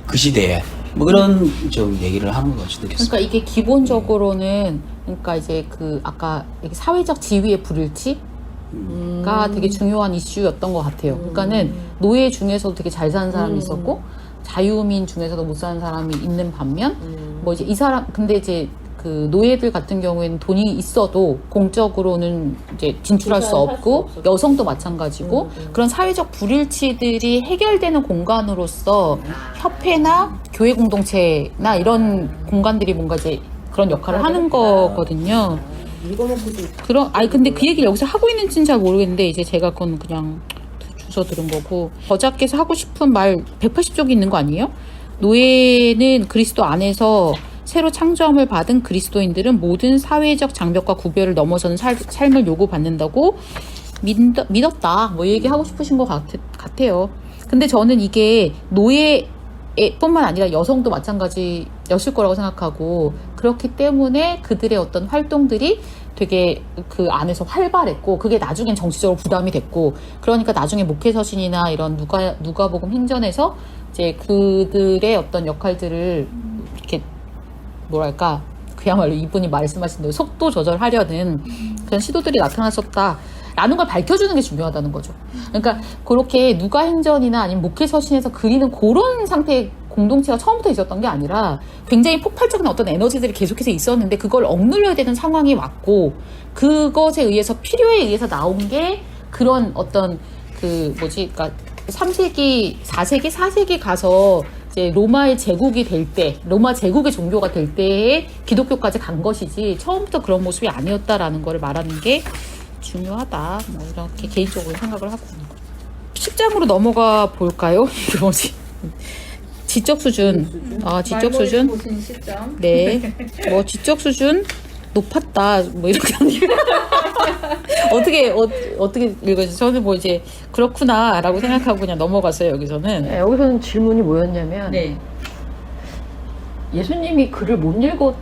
그 시대에 뭐 그런 좀 얘기를 하는 것 같이 느꼈어요. 그러니까 이게 기본적으로는 그러니까 이제 그 아까 사회적 지위의 불일치가 되게 중요한 이슈였던 것 같아요. 그러니까는 노예 중에서도 되게 잘 사는 사람이 있었고 자유민 중에서도 못 사는 사람이 있는 반면 뭐 이제 이 사람 근데 이제 그 노예들 같은 경우에는 돈이 있어도 공적으로는 이제 진출할 수 없고 여성도 마찬가지고 그런 사회적 불일치들이 해결되는 공간으로서 협회나 교회 공동체나 이런 공간들이 뭔가 이제 그런 역할을 하는 거거든요. 근데 그 얘기를 여기서 하고 있는지는 잘 모르겠는데 이제 제가 그건 그냥 주워 들은 거고 저자께서 하고 싶은 말 180쪽이 있는 거 아니에요? 노예는 그리스도 안에서 새로 창조함을 받은 그리스도인들은 모든 사회적 장벽과 구별을 넘어서는 삶을 요구받는다고 믿었다. 뭐 얘기하고 싶으신 것 같아요. 근데 저는 이게 노예 뿐만 아니라 여성도 마찬가지였을 거라고 생각하고 그렇기 때문에 그들의 어떤 활동들이 되게 그 안에서 활발했고 그게 나중엔 정치적으로 부담이 됐고 그러니까 나중에 목회서신이나 이런 누가복음 행전에서 이제 그들의 어떤 역할들을 이렇게 뭐랄까 그야말로 이분이 말씀하신 대로 속도 조절하려는 그런 시도들이 나타났었다라는 걸 밝혀주는 게 중요하다는 거죠. 그러니까 그렇게 누가행전이나 아니면 목회서신에서 그리는 그런 상태의 공동체가 처음부터 있었던 게 아니라 굉장히 폭발적인 어떤 에너지들이 계속해서 있었는데 그걸 억눌러야 되는 상황이 왔고 그것에 의해서 필요에 의해서 나온 게 그런 어떤 그러니까 3세기, 4세기 가서 이제 로마의 제국이 될 때, 로마 제국의 종교가 될 때에 기독교까지 간 것이지 처음부터 그런 모습이 아니었다라는 걸 말하는 게 중요하다. 뭐 이렇게 개인적으로 생각을 하고 있는 거죠. 10장으로 넘어가 볼까요? 뭐지? 지적 수준. 지적 수준. 보신 시점. 네. 뭐 지적 수준 높았다. 뭐 이렇게 어떻게 읽어주세요? 저는 뭐 이제 그렇구나라고 생각하고 그냥 넘어갔어요. 여기서는. 네, 여기서는 질문이 뭐였냐면 네. 예수님이 글을 못 읽어도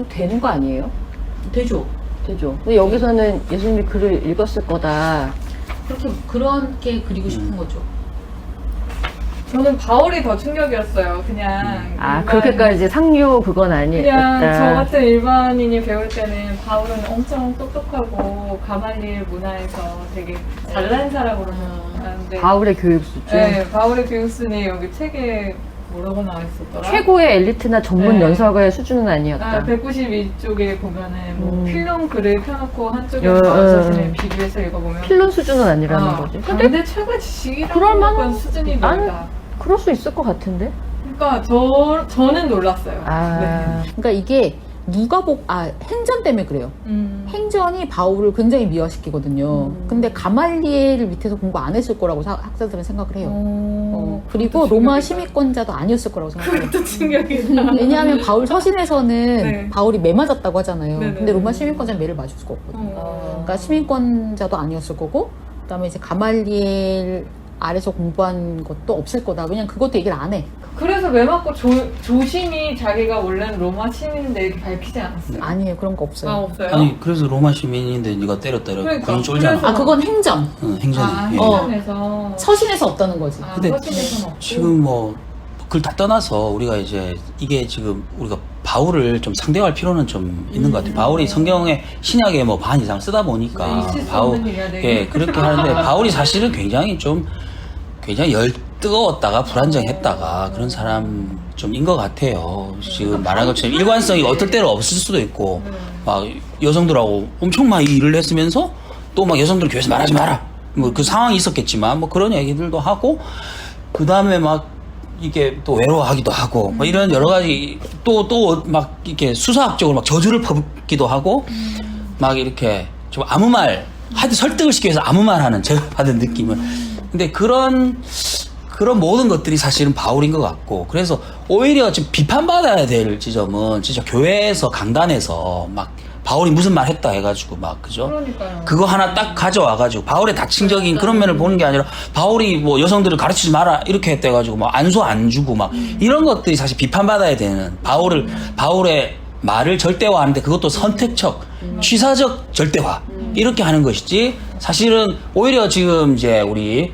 되는 거 아니에요? 되죠. 되죠. 근데 여기서는 예수님이 글을 읽었을 거다. 그렇게 그리고 싶은 거죠. 저는 바울이 더 충격이었어요. 그냥 그렇게까지 상류 그건 그냥 아니었다. 저 같은 일반인이 배울 때는 바울은 엄청 똑똑하고 가말리엘 문화에서 되게 잘난 사람으로 생각하는데 바울의 교육 수준. 네, 바울의 교육순이 여기 책에 뭐라고 나와 있었더라? 최고의 엘리트나 전문 네. 연설가의 수준은 아니었다. 192쪽에 보면은 뭐 필론 글을 펴놓고 한쪽에 어, 바울 어. 자신을 비교해서 읽어보면 필론 수준은 아니라는 거지. 근데 최고 지식이라고 그럴 만한- 약간 수준이 넓다. 그럴 수 있을 것 같은데? 그러니까 저는 놀랐어요. 네. 그러니까 이게 행전 때문에 그래요. 행전이 바울을 굉장히 미화시키거든요. 근데 가말리엘을 밑에서 공부 안 했을 거라고 학자들은 생각을 해요. 그리고 그것도 로마 충격이다. 시민권자도 아니었을 거라고 생각해요. 또 충격이다. 왜냐하면 바울 서신에서는 네. 바울이 매 맞았다고 하잖아요. 네네. 근데 로마 시민권자는 매를 맞을 수가 없거든요. 그러니까 시민권자도 아니었을 거고, 그다음에 이제 가말리엘 아래서 공부한 것도 없을 거다. 그냥 그것도 얘기를 안 해. 그래서 매 맞고 조심히 자기가 원래는 로마 시민인데 이렇게 밝히지 않았어요. 아니에요. 그런 거 없어요. 없어요? 아니 그래서 로마 시민인데 네가 때렸다 이러고 그러니까, 군인 쫄잖아. 그래서- 그건 행전. 행전이. 예. 행전에서 서신에서 없다는 거지. 근데 서신에서는 없고. 지금 뭐 그걸 다 떠나서 우리가 이제 이게 지금 우리가 바울을 좀 상대할 필요는 좀 있는 것 같아요. 바울이 성경의 신약의 뭐 반 이상 쓰다 보니까 있을 수 바울 없는 일이야, 네. 예 그렇게 하는데 바울이 사실은 굉장히 뜨거웠다가 불안정했다가 그런 사람 좀인 것 같아요. 지금 말한 것처럼 일관성이 어떨 때는 없을 수도 있고 막 여성들하고 엄청 막 일을 했으면서 또 막 여성들 교회에서 말하지 마라 뭐 그 상황이 있었겠지만 뭐 그런 얘기들도 하고 그 다음에 막 이게 또 외로워하기도 하고 뭐 이런 여러 가지 또 막 이렇게 수사학적으로 막 저주를 퍼붓기도 하고 막 이렇게 좀 아무 말 하여튼 설득을 시키기 위해서 아무 말 하는 제가 받은 느낌은 근데 그런 모든 것들이 사실은 바울인 것 같고 그래서 오히려 지금 비판받아야 될 지점은 진짜 교회에서 강단에서 막 바울이 무슨 말 했다 해가지고 막 그죠? 그러니까요. 그거 하나 딱 가져와가지고 바울의 다층적인 그런 면을 보는 게 아니라 바울이 뭐 여성들을 가르치지 마라 이렇게 했대가지고 막 안수 안 주고 막 이런 것들이 사실 비판받아야 되는 바울의 말을 절대화하는데 그것도 선택적 취사적 절대화 이렇게 하는 것이지 사실은 오히려 지금 이제 우리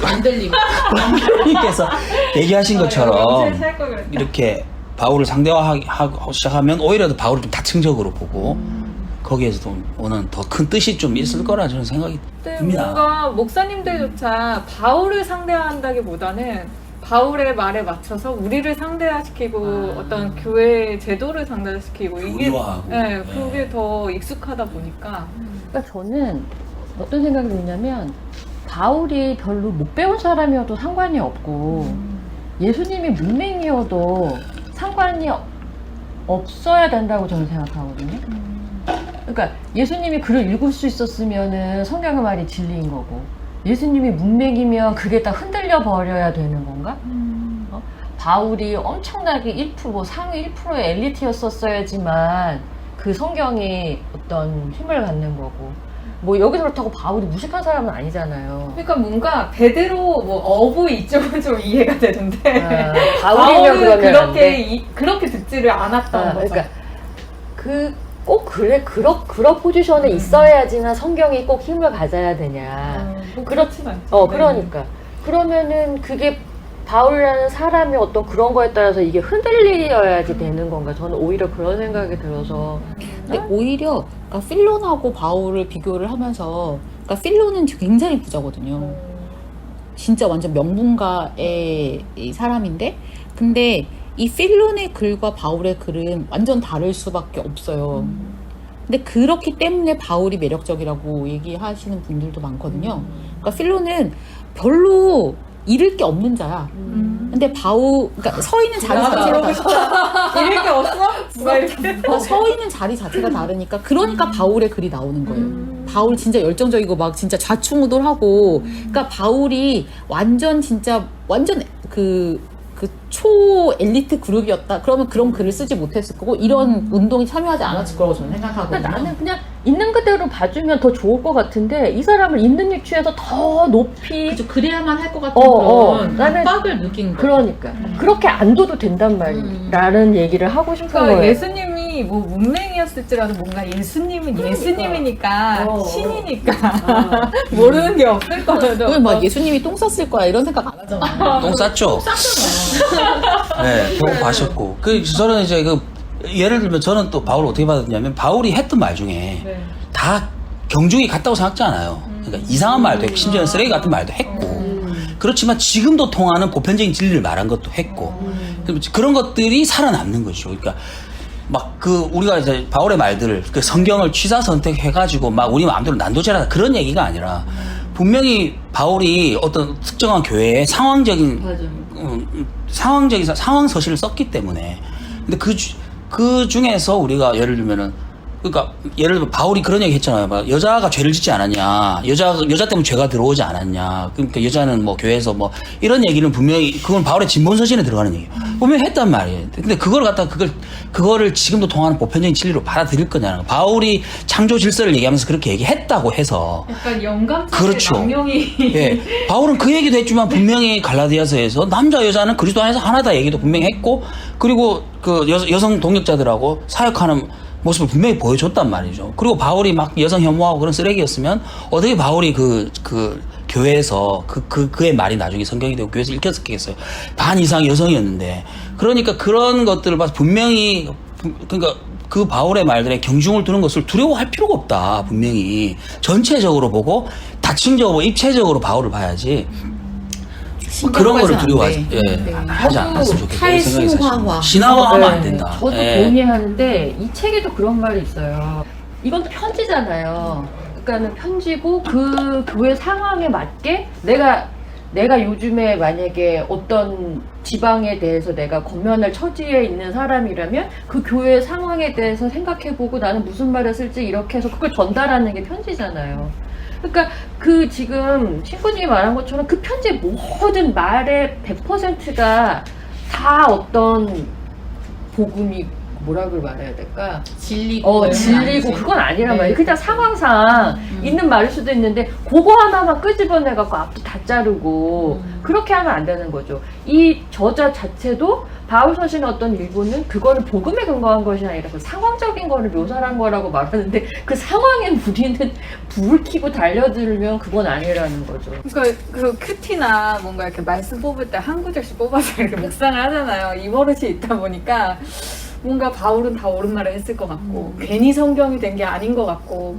안들님께서 얘기하신 것처럼 이렇게 바울을 상대화하고 시작하면 오히려 더 바울을 좀 다층적으로 보고 거기에서도 오는 더 큰 뜻이 좀 있을 거라 저는 생각이 근데 듭니다. 뭔가 목사님들조차 바울을 상대한다기보다는 바울의 말에 맞춰서 우리를 상대화시키고 어떤 교회 제도를 상대화시키고 이게 교류화하고. 네, 그게 더 익숙하다 보니까 그러니까 저는 어떤 생각이 드냐면 바울이 별로 못 배운 사람이어도 상관이 없고 예수님이 문맹이어도 상관이 없어야 된다고 저는 생각하거든요. 그러니까 예수님이 글을 읽을 수 있었으면은 성경의 말이 진리인 거고 예수님이 문맹이면 그게 다 흔들려 버려야 되는 건가? 바울이 엄청나게 1%, 상위 1%의 엘리트였었어야지만 그 성경이 어떤 힘을 갖는 거고 뭐 여기서 그렇다고 바울이 무식한 사람은 아니잖아요. 그러니까 뭔가 베드로 뭐 어부 이쪽은 좀 이해가 되는데 아, 바울이면 그러면 안 돼. 그렇게 듣지를 않았던 거죠. 그러니까 꼭 그런 포지션에 있어야지나 성경이 꼭 힘을 가져야 되냐. 뭐 그렇진 않죠. 네. 그러니까 그러면은 그게 바울이라는 사람이 어떤 그런 거에 따라서 이게 흔들려야지 되는 건가? 저는 오히려 그런 생각이 들어서. 근데 오히려 그러니까 필론하고 바울을 비교를 하면서 그러니까 필론은 굉장히 부자거든요. 진짜 완전 명문가의 이 사람인데 근데 이 필론의 글과 바울의 글은 완전 다를 수밖에 없어요. 근데 그렇기 때문에 바울이 매력적이라고 얘기하시는 분들도 많거든요. 그러니까 필론은 별로 잃을 게 없는 자야. 근데 그러니까 서 있는 자리 자체가 잃을 게 없어? 누가 이렇게? 서 있는 자리 자체가 다르니까 그러니까 바울의 글이 나오는 거예요. 바울 진짜 열정적이고 막 진짜 좌충우돌하고 그러니까 바울이 완전 초 엘리트 그룹이었다. 그러면 그런 글을 쓰지 못했을 거고 이런 운동에 참여하지 않았을 거라고 저는 생각하거든요. 그러니까 나는 그냥 있는 그대로 봐주면 더 좋을 것 같은데 이 사람을 있는 위치에서 더 높이 그죠. 그래야만 할 것 같은 그런 나는 압박을 느낀 거예요. 그러니까 그렇게 안 둬도 된단 말이라는 얘기를 하고 싶은 그러니까 거예요. 예수님이 뭐 문맹이었을지라도 뭔가 예수님은 예수님이니까 신이니까 모르는 게 없을 거라도 왜 막 예수님이 똥 쌌을 거야 이런 생각 안 하잖아. 똥 쌌죠? 네, 똥 마셨고. 저는 이제 예를 들면 저는 또 바울을 어떻게 받았냐면 바울이 했던 말 중에 네. 다 경중이 같다고 생각지 않아요. 그러니까 이상한 말도 했고 심지어는 쓰레기 같은 말도 했고 그렇지만 지금도 통하는 보편적인 진리를 말한 것도 했고 그런 것들이 살아남는 거죠. 그러니까 막 우리가 이제 바울의 말들을 성경을 취사 선택해가지고 막 우리 마음대로 난도질하다 그런 얘기가 아니라 분명히 바울이 어떤 특정한 교회에 상황적인 상황서실을 썼기 때문에 근데 그 중에서 우리가 예를 들면은 그러니까 예를 들면 바울이 그런 얘기 했잖아요. 막 여자가 죄를 짓지 않았냐, 여자 때문에 죄가 들어오지 않았냐. 그러니까 여자는 뭐 교회에서 뭐 이런 얘기는 분명히 그건 바울의 진본서신에 들어가는 얘기예요. 분명히 했단 말이에요. 근데 그걸 갖다 그거를 지금도 통하는 보편적인 진리로 받아들일 거냐는 거. 바울이 창조 질서를 얘기하면서 그렇게 얘기했다고 해서 약간 영감차게 그렇죠. 망령이 예, 바울은 그 얘기도 했지만 분명히 갈라디아서에서 남자 여자는 그리스도 안에서 하나다 얘기도 분명히 했고 그리고 그 여성 동역자들하고 사역하는 모습을 분명히 보여줬단 말이죠. 그리고 바울이 막 여성 혐오하고 그런 쓰레기였으면 어떻게 바울이 그 교회에서 그의 말이 나중에 성경이 되고 교회에서 읽혔었겠어요. 반 이상 여성이었는데 그러니까 그런 것들을 봐서 분명히 그러니까 그 바울의 말들에 경중을 두는 것을 두려워할 필요가 없다. 분명히 전체적으로 보고 다층적으로 입체적으로 바울을 봐야지. 그런 거를 두려워하지 하지 않았으면 좋겠다. 탈신화화. 신화화하면 안 된다. 저도 동의하는데 이 책에도 그런 말이 있어요. 이건 편지잖아요. 그러니까는 편지고 그 교회 상황에 맞게 내가 요즘에 만약에 어떤 지방에 대해서 내가 권면할 처지에 있는 사람이라면 그 교회 상황에 대해서 생각해보고 나는 무슨 말을 쓸지 이렇게 해서 그걸 전달하는 게 편지잖아요. 그러니까 지금 신부님이 말한 것처럼 그 편지의 모든 말의 100%가 다 어떤 복음이 뭐라고 말해야 될까? 진리고 진리고 그건 아니란 말이에요. 그냥 상황상 있는 말일 수도 있는데 그거 하나만 끄집어내갖고 앞도 다 자르고 그렇게 하면 안 되는 거죠. 이 저자 자체도 바울 서신의 어떤 일부는 그거를 복음에 근거한 것이 아니라 그 상황적인 거를 묘사한 거라고 말하는데 그 상황에 우리는 불을 켜고 달려들면 그건 아니라는 거죠. 그러니까 그 큐티나 뭔가 이렇게 말씀 뽑을 때 한 구절씩 뽑아서 이렇게 묵상을 하잖아요. 이 버릇이 있다 보니까 뭔가 바울은 다 옳은 말을 했을 것 같고 괜히 성경이 된 게 아닌 것 같고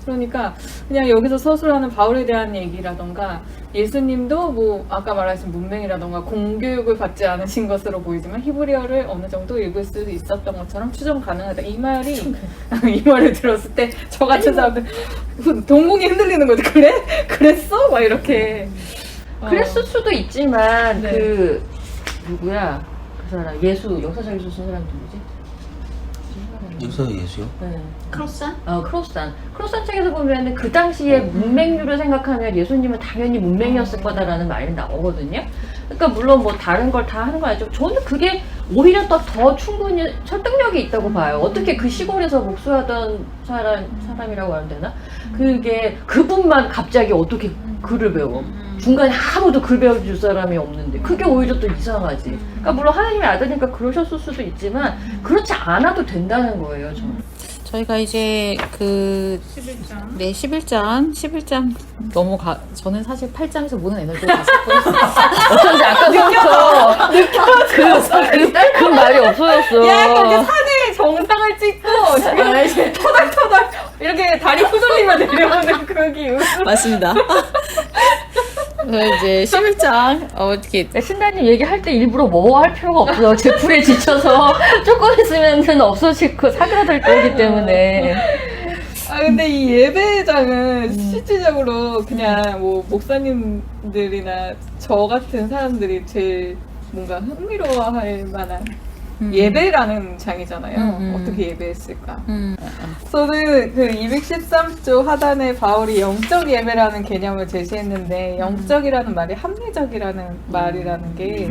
그러니까 그냥 여기서 서술하는 바울에 대한 얘기라던가 예수님도 뭐 아까 말하신 문맹이라던가 공교육을 받지 않으신 것으로 보이지만 히브리어를 어느 정도 읽을 수 있었던 것처럼 추정 가능하다. 이 말을 들었을 때 저 같은 사람들 동공이 흔들리는 거지. 그래? 그랬어? 막 이렇게 그랬을 수도 있지만 네. 누구야? 그 사람 역사적 예수 쓴 사람 누구지? 역사 예수요? 네. 크로산? 크로산 책에서 보면은 그 당시에 문맹률을 생각하면 예수님은 당연히 문맹이었을 거다라는 말이 나오거든요. 그러니까 물론 뭐 다른 걸 다 하는 거 아니죠. 저는 그게 오히려 더 충분히 설득력이 있다고 봐요. 어떻게 그 시골에서 목수하던 사람이라고 하면 되나? 그게 그분만 갑자기 어떻게 글을 배워? 중간에 아무도 글 배워줄 사람이 없는데 그게 오히려 또 이상하지. 그러니까 물론 하나님의 아들이니까 그러셨을 수도 있지만 그렇지 않아도 된다는 거예요. 저는. 저희가 이제 그 11장. 네, 11장 저는 사실 8장에서 모든 에너지를 다 쏟고 있어요. 어쩐지 아까부터 그 말이 없어졌어. 야, 그렇게 산에 정상을 찍고 지금 토닥토닥 이렇게 다리 후돌리며 내려오는 그 기운. 맞습니다. 이제 11장 어떻게 신다님 얘기할 때 일부러 뭐 할 필요가 없어. 제풀에 지쳐서 조금 있으면 없어질 거 사그라들 거기 때문에. 아 근데 이 예배장은 실질적으로 그냥 뭐 목사님들이나 저 같은 사람들이 제일 뭔가 흥미로워할 만한 예배라는 장이잖아요. 어떻게 예배했을까? 저는 그 213조 하단에 바울이 영적 예배라는 개념을 제시했는데 영적이라는 말이 합리적이라는 말이라는 게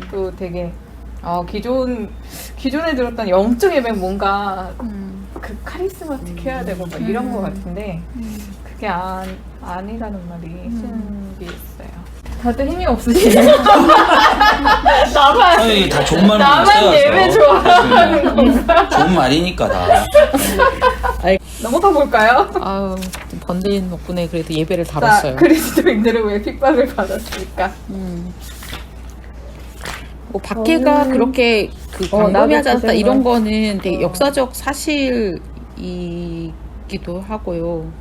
또 되게 기존에 들었던 영적 예배는 뭔가 그 카리스마틱해야 되고 막 이런 거 같은데 그게 아니라는 말이 신기했어요. 다들 힘이 없으시네요. 나만 아니, 다 좋은 말만 나만 예배 좋아하는 건가? 좋은 말이니까 다. 넘어가 볼까요? 아우 번데인 덕분에 그래도 예배를 자, 다뤘어요. 그리스도인들은 왜 핍박을 받았을까? 뭐 박해가 그렇게 그 광범위하지 않다 이런 거는 되게 역사적 사실이기도 하고요.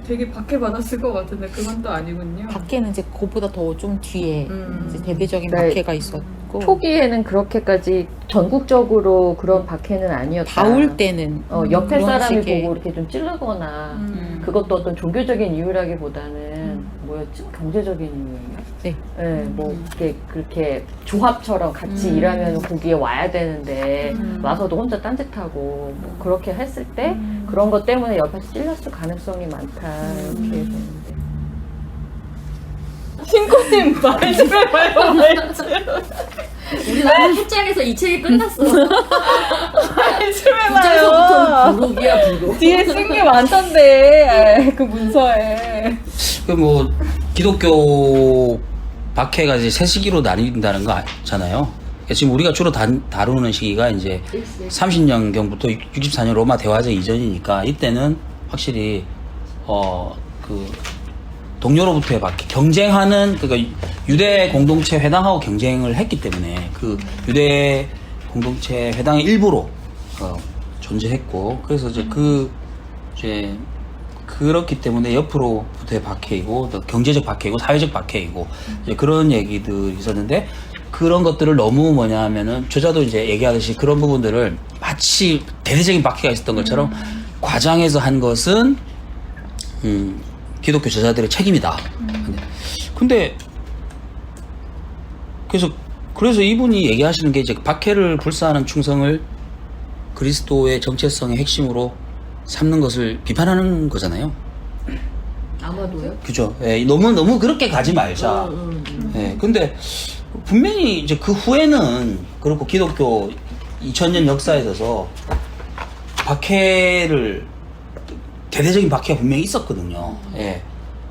되게 박해 받았을 것 같은데 그건 또 아니군요. 박해는 이제 그보다 더 좀 뒤에 이제 대대적인 네. 박해가 있었고 초기에는 그렇게까지 전국적으로 그런 박해는 아니었다. 바울 때는 옆에 그런 사람이 식의- 보고 이렇게 좀 찌르거나 그것도 어떤 종교적인 이유라기보다는 뭐였지? 경제적인 이유예요. 네. 네, 뭐 그렇게 조합처럼 같이 일하면 거기에 와야 되는데 와서도 혼자 딴짓하고 뭐 그렇게 했을 때 그런 것 때문에 옆에서 찔렸을 가능성이 많다 이렇게 보는데. 신고님 말 좀 해봐요. 말 좀. 우리나라 출장에서 이 책이 끝났어. 말 좀 출장에서부터는 해봐요. 부록이야 부록. 뒤에 쓴 게 많던데 그 문서에. 그 뭐 기독교 박해가 이제 세 시기로 나뉜다는 거 아잖아요. 지금 우리가 주로 다루는 시기가 이제 30년경부터 64년 로마 대화제 이전이니까 이때는 확실히 그 동료로부터의 박해, 경쟁하는 그러니까 유대 공동체 회당하고 경쟁을 했기 때문에 그 유대 공동체 회당의 일부로 존재했고 그래서 이제 이제 그렇기 때문에 옆으로부터의 박해이고 또 경제적 박해이고 사회적 박해이고 이제 그런 얘기들이 있었는데 그런 것들을 너무 뭐냐 하면은 저자도 이제 얘기하듯이 그런 부분들을 마치 대대적인 박해가 있었던 것처럼 과장해서 한 것은 기독교 저자들의 책임이다. 근데 그래서 이분이 얘기하시는 게 이제 박해를 불사하는 충성을 그리스도의 정체성의 핵심으로 삼는 것을 비판하는 거잖아요. 아마도요? 그죠? 예, 너무 그렇게 가지 말자. 예, 근데 분명히 이제 그 후에는 그렇고 기독교 2000년 역사에 있어서 대대적인 박해가 분명히 있었거든요. 예.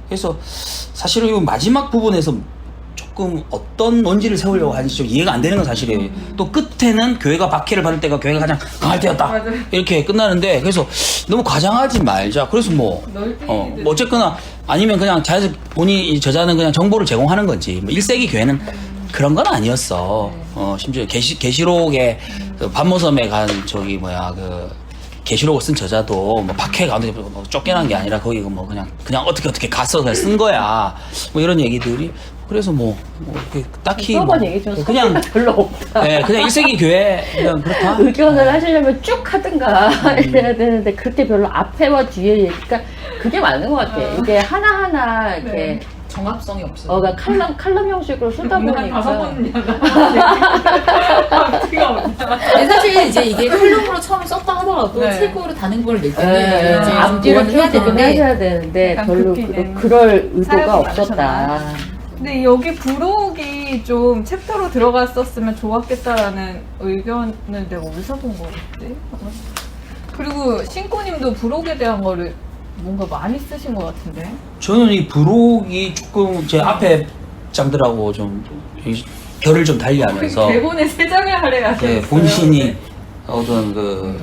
그래서 사실은 이 마지막 부분에서 조금 어떤 논지를 세우려고 하는지 좀 이해가 안 되는 건 사실이에요. 또 끝에는 교회가 박해를 받을 때가 교회가 가장 강할 때였다. 맞아요. 이렇게 끝나는데 그래서 너무 과장하지 말자. 그래서 뭐 어쨌거나 아니면 그냥 자연스럽게 본인이 저자는 그냥 정보를 제공하는 건지 뭐 1세기 교회는 그런 건 아니었어. 심지어 계시록에 그 반모섬에 간 계시록을 쓴 저자도 뭐 박해 가운데 뭐 쫓겨난 게 아니라 거기 뭐 그냥 어떻게 가서 그냥 쓴 거야. 뭐 이런 얘기들이 그래서 딱히 써본 얘기 좀 그냥 별로 없다. 네, 그냥 1세기 교회 그냥 그렇다. 의견을 하시려면 쭉 하든가 해야 되는데 그렇게 별로 앞에와 뒤에 얘기가 그게 맞는 것 같아. 이게 하나하나 이렇게 네. 정합성이 없어요. 그러니까 칼럼 형식으로 쓰다 한 보니까 5번 앞뒤가 없냐. 사실 이제 이게 칼럼으로 처음 썼다 하더라도 네. 최고로 다는 걸 낼 네, 때는 이제 좀 앞뒤로 보완을 해야 쭉 되는데 하셔야 되는데 약간 별로 급히는 그럴 의도가 사연이 없었다. 많으셨나? 근데 여기 부록이 좀 챕터로 들어갔었으면 좋았겠다라는 의견을 내가 어디서 본 거였지? 그리고 신고님도 부록에 대한 거를 뭔가 많이 쓰신 것 같은데. 저는 이 부록이 조금 제 앞에 장들하고 좀 결을 좀 달리하면서 대본에 3장을 할애하셨어요. 예, 본신이 어떤 그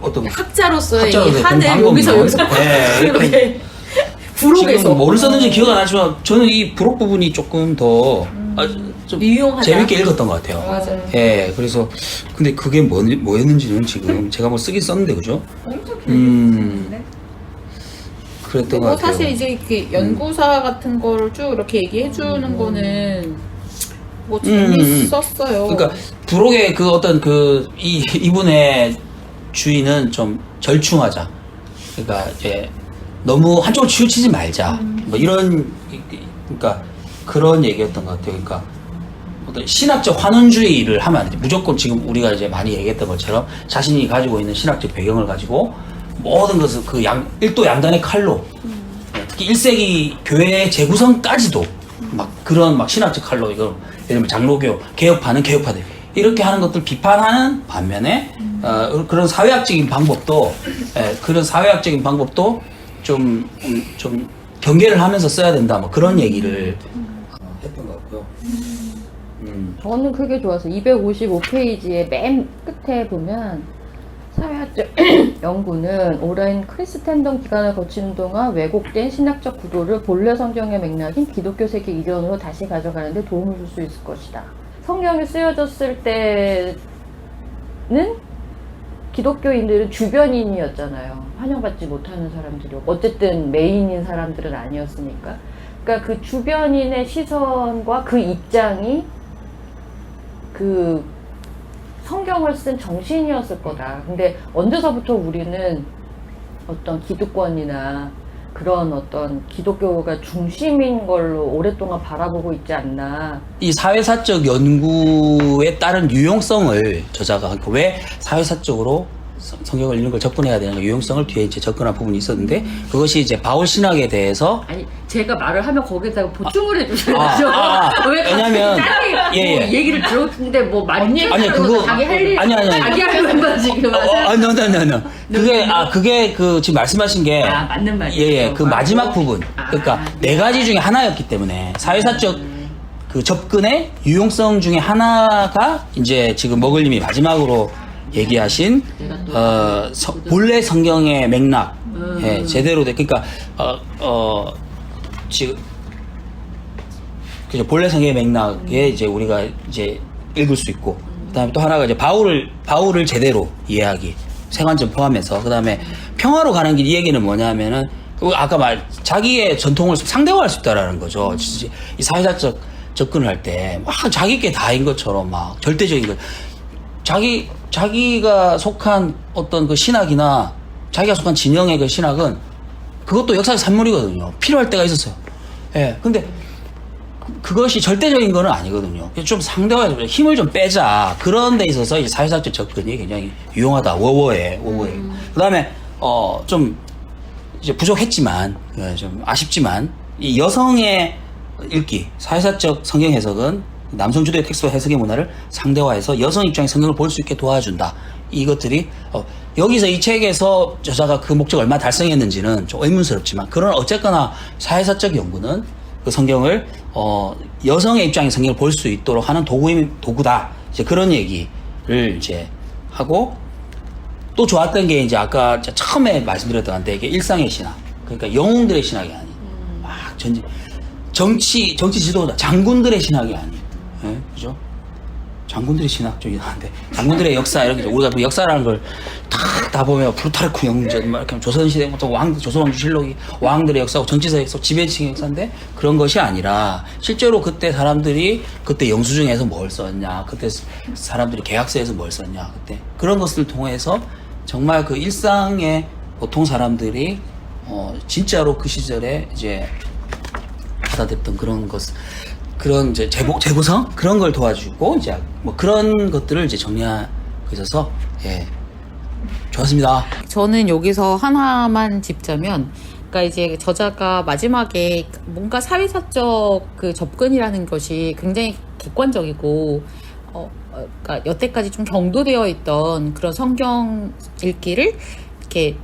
어떤 학자로서의 이 학자로서의 한을 방법론. 여기서 네, 이렇게 부록에서 지금 뭐를 썼는지 기억 안 나지만 저는 이 부록 부분이 조금 더 좀 유용하다. 재밌게 읽었던 것 같아요. 맞아요. 예, 그래서 근데 그게 뭐였는지는 지금 제가 뭐 쓰긴 썼는데 그죠? 엄청 음. 길게 그랬던 것 뭐 같아요. 사실 이제 이렇게 연구사 같은 거를 쭉 이렇게 얘기해 주는 거는 뭐 재밌었어요. 그러니까 부록의 그 어떤 그 이분의 주의는 좀 절충하자. 그러니까 이제 너무 한쪽으로 치우치지 말자. 뭐 이런 그러니까 그런 얘기였던 것 같아요. 그러니까 어떤 신학적 환원주의를 하면 안 돼. 무조건 지금 우리가 이제 많이 얘기했던 것처럼 자신이 가지고 있는 신학적 배경을 가지고 모든 것을 그 일도 양단의 칼로 특히 1세기 교회의 재구성까지도 막 그런 막 신학적 칼로 이거 예를 들면 장로교 개혁파는 개혁파들 이렇게 하는 것들 비판하는 반면에 그런 사회학적인 방법도 그런 사회학적인 방법도 좀 경계를 하면서 써야 된다 뭐 그런 얘기를 했던 것 같고요. 저는 그게 좋아서 255페이지의 맨 끝에 보면 사회학적 연구는 오랜 크리스텐덤 기간을 거치는 동안 왜곡된 신학적 구도를 본래 성경의 맥락인 기독교 세계 이론으로 다시 가져가는 데 도움을 줄 수 있을 것이다. 성경이 쓰여졌을 때는 기독교인들은 주변인이었잖아요. 환영받지 못하는 사람들이 어쨌든 메인인 사람들은 아니었으니까. 그러니까 그 주변인의 시선과 그 입장이 그 성경을 쓴 정신이었을 거다. 근데 언제서부터 우리는 어떤 기득권이나 그런 어떤 기독교가 중심인 걸로 오랫동안 바라보고 있지 않나. 이 사회사적 연구에 따른 유용성을 저자가 왜 사회사적으로 성경을 읽는 걸 접근해야 되는 유용성을 뒤에 이제 접근한 부분이 있었는데 그것이 이제 바울 신학에 대해서 아니 제가 말을 하면 거기다가 보충을 해주셔야죠. 왜냐면 뭐 얘기를 들었는데 뭐 많은 얘기를 아니, 그거- 자기 할 일, 아니. 자기 할 일만 지금 하세요. 그게 그 지금 말씀하신 게 맞는 말이에요. 예, 그 마지막 부분. 그러니까 네 가지 중에 하나였기 때문에 사회사적 그 접근의 유용성 중에 하나가 이제 지금 머글님이 마지막으로 얘기하신 본래 성경의 맥락 예, 제대로 돼. 그러니까 지금 그죠 본래 성경의 맥락에 이제 우리가 이제 읽을 수 있고 그다음에 또 하나가 이제 바울을 제대로 이해하기 세관점 포함해서 그다음에 평화로 가는 길 이 얘기는 뭐냐면은 아까 자기의 전통을 상대화할 수 있다라는 거죠. 이 사회사적 접근을 할 때 막 자기께 다인 것처럼 막 절대적인 것 자기가 속한 어떤 그 신학이나 자기가 속한 진영의 그 신학은 그것도 역사의 산물이거든요. 필요할 때가 있었어요. 예. 근데 그것이 절대적인 거는 아니거든요. 좀 상대화해서 힘을 좀 빼자. 그런 데 있어서 이제 사회사적 접근이 굉장히 유용하다. 워워에. 그 다음에, 좀 이제 부족했지만, 좀 아쉽지만, 이 여성의 읽기, 사회사적 성경 해석은 남성 주도의 텍스트 해석의 문화를 상대화해서 여성 입장의 성경을 볼 수 있게 도와준다. 이것들이 여기서 이 책에서 저자가 그 목적을 얼마나 달성했는지는 좀 의문스럽지만 그러나 어쨌거나 사회사적 연구는 그 성경을 여성의 입장의 성경을 볼 수 있도록 하는 도구다. 이제 그런 얘기를 이제 하고 또 좋았던 게 이제 아까 처음에 말씀드렸던 한데 이게 일상의 신학. 그러니까 영웅들의 신학이 아닌 막 정치 지도자 장군들의 신학이 아닌 예, 그죠? 장군들의 신학 쪽이 나는데 장군들의 역사 이렇게 우리가 뭐 역사라는 걸 다 보면 프루타르크 영전 막 이렇게 조선시대부터 조선왕조실록이 왕들의 역사고 정치사의 역사 지배층의 역사인데 그런 것이 아니라 실제로 그때 사람들이 그때 영수증에서 뭘 썼냐 그때 사람들이 계약서에서 뭘 썼냐 그때 그런 것을 통해서 정말 그 일상의 보통 사람들이 진짜로 그 시절에 이제 받아들였던 그런 그런 이제 재구성 그런 걸 도와주고 이제 뭐 그런 것들을 이제 정리한 있어서 예 좋았습니다. 저는 여기서 하나만 짚자면, 그러니까 이제 저자가 마지막에 뭔가 사회사적 그 접근이라는 것이 굉장히 객관적이고, 그러니까 여태까지 좀 경도되어 있던 그런 성경 읽기를 이렇게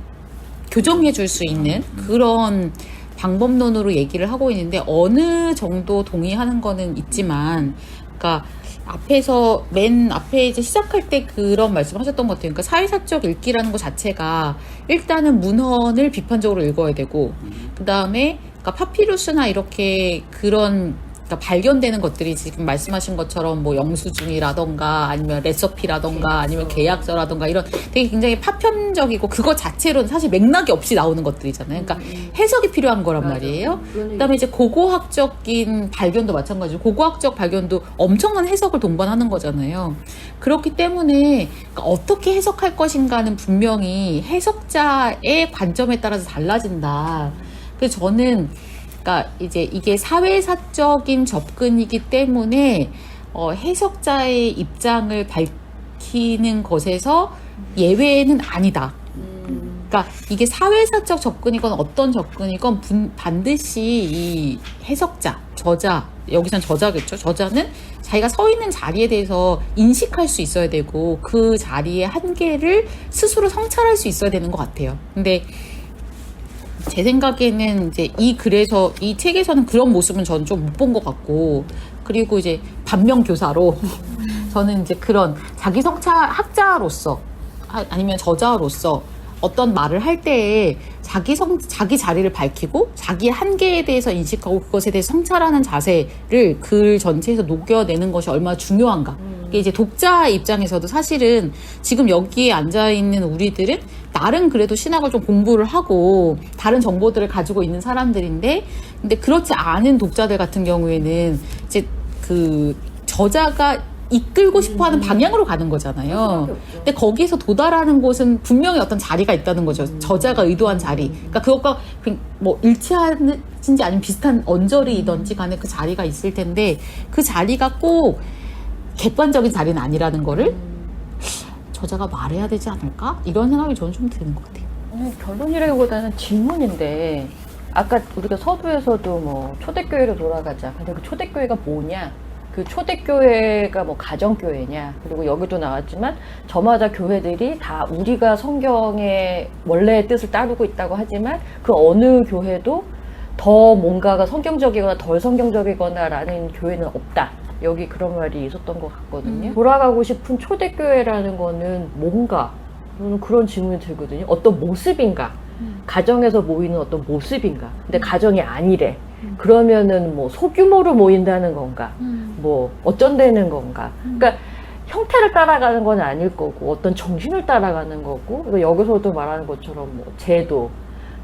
교정해 줄 수 있는 그런 방법론으로 얘기를 하고 있는데, 어느 정도 동의하는 거는 있지만, 그러니까 앞에서 맨 앞에 이제 시작할 때 그런 말씀하셨던 것 같아요. 그러니까 사회사적 읽기라는 것 자체가 일단은 문헌을 비판적으로 읽어야 되고, 그 다음에 그러니까 파피루스나 이렇게 그런 그러니까 발견되는 것들이 지금 말씀하신 것처럼 뭐 영수증이라던가 아니면 레시피라던가 아니면 계약서라던가 이런 되게 굉장히 파편적이고 그거 자체로는 사실 맥락이 없이 나오는 것들이잖아요. 그러니까 해석이 필요한 거란 맞아. 말이에요. 그다음에 이제 고고학적인 발견도 마찬가지고 고고학적 발견도 엄청난 해석을 동반하는 거잖아요. 그렇기 때문에 그러니까 어떻게 해석할 것인가는 분명히 해석자의 관점에 따라서 달라진다. 그래서 저는 그러니까 이제 이게 사회사적인 접근이기 때문에 해석자의 입장을 밝히는 것에서 예외는 아니다. 그러니까 이게 사회사적 접근이건 어떤 접근이건 반드시 이 해석자, 저자, 여기선 저자겠죠. 저자는 자기가 서 있는 자리에 대해서 인식할 수 있어야 되고 그 자리의 한계를 스스로 성찰할 수 있어야 되는 것 같아요. 근데 제 생각에는 이제 그래서 이 책에서는 그런 모습은 저는 좀 못 본 것 같고, 그리고 이제 반면 교사로 저는 이제 그런 자기 성찰 학자로서 아니면 저자로서 어떤 말을 할 때에 자기 자리를 밝히고 자기의 한계에 대해서 인식하고 그것에 대해서 성찰하는 자세를 글 전체에서 녹여내는 것이 얼마나 중요한가. 이게 이제 독자 입장에서도 사실은 지금 여기에 앉아있는 우리들은 나름 그래도 신학을 좀 공부를 하고 다른 정보들을 가지고 있는 사람들인데, 근데 그렇지 않은 독자들 같은 경우에는 이제 그 저자가 이끌고 싶어하는 방향으로 가는 거잖아요. 근데 거기에서 도달하는 곳은 분명히 어떤 자리가 있다는 거죠. 저자가 의도한 자리. 그러니까 그것과 뭐 일치하는지 아니면 비슷한 언저리이든지 간에 그 자리가 있을 텐데, 그 자리가 꼭 객관적인 자리는 아니라는 거를 저자가 말해야 되지 않을까? 이런 생각이 저는 좀 드는 것 같아요. 결론이라기보다는 질문인데, 아까 우리가 서두에서도 뭐 초대교회로 돌아가자. 근데 그 초대교회가 뭐냐? 그 초대교회가 뭐 가정교회냐? 그리고 여기도 나왔지만 저마다 교회들이 다 우리가 성경의 원래의 뜻을 따르고 있다고 하지만 그 어느 교회도 더 뭔가가 성경적이거나 덜 성경적이거나 라는 교회는 없다. 여기 그런 말이 있었던 것 같거든요. 돌아가고 싶은 초대교회라는 거는 뭔가? 저는 그런 질문이 들거든요. 어떤 모습인가? 가정에서 모이는 어떤 모습인가? 근데 가정이 아니래. 그러면은 뭐 소규모로 모인다는 건가? 뭐 어쩐다는 건가? 그러니까 형태를 따라가는 건 아닐 거고 어떤 정신을 따라가는 거고, 그러니까 여기서도 말하는 것처럼 뭐 제도,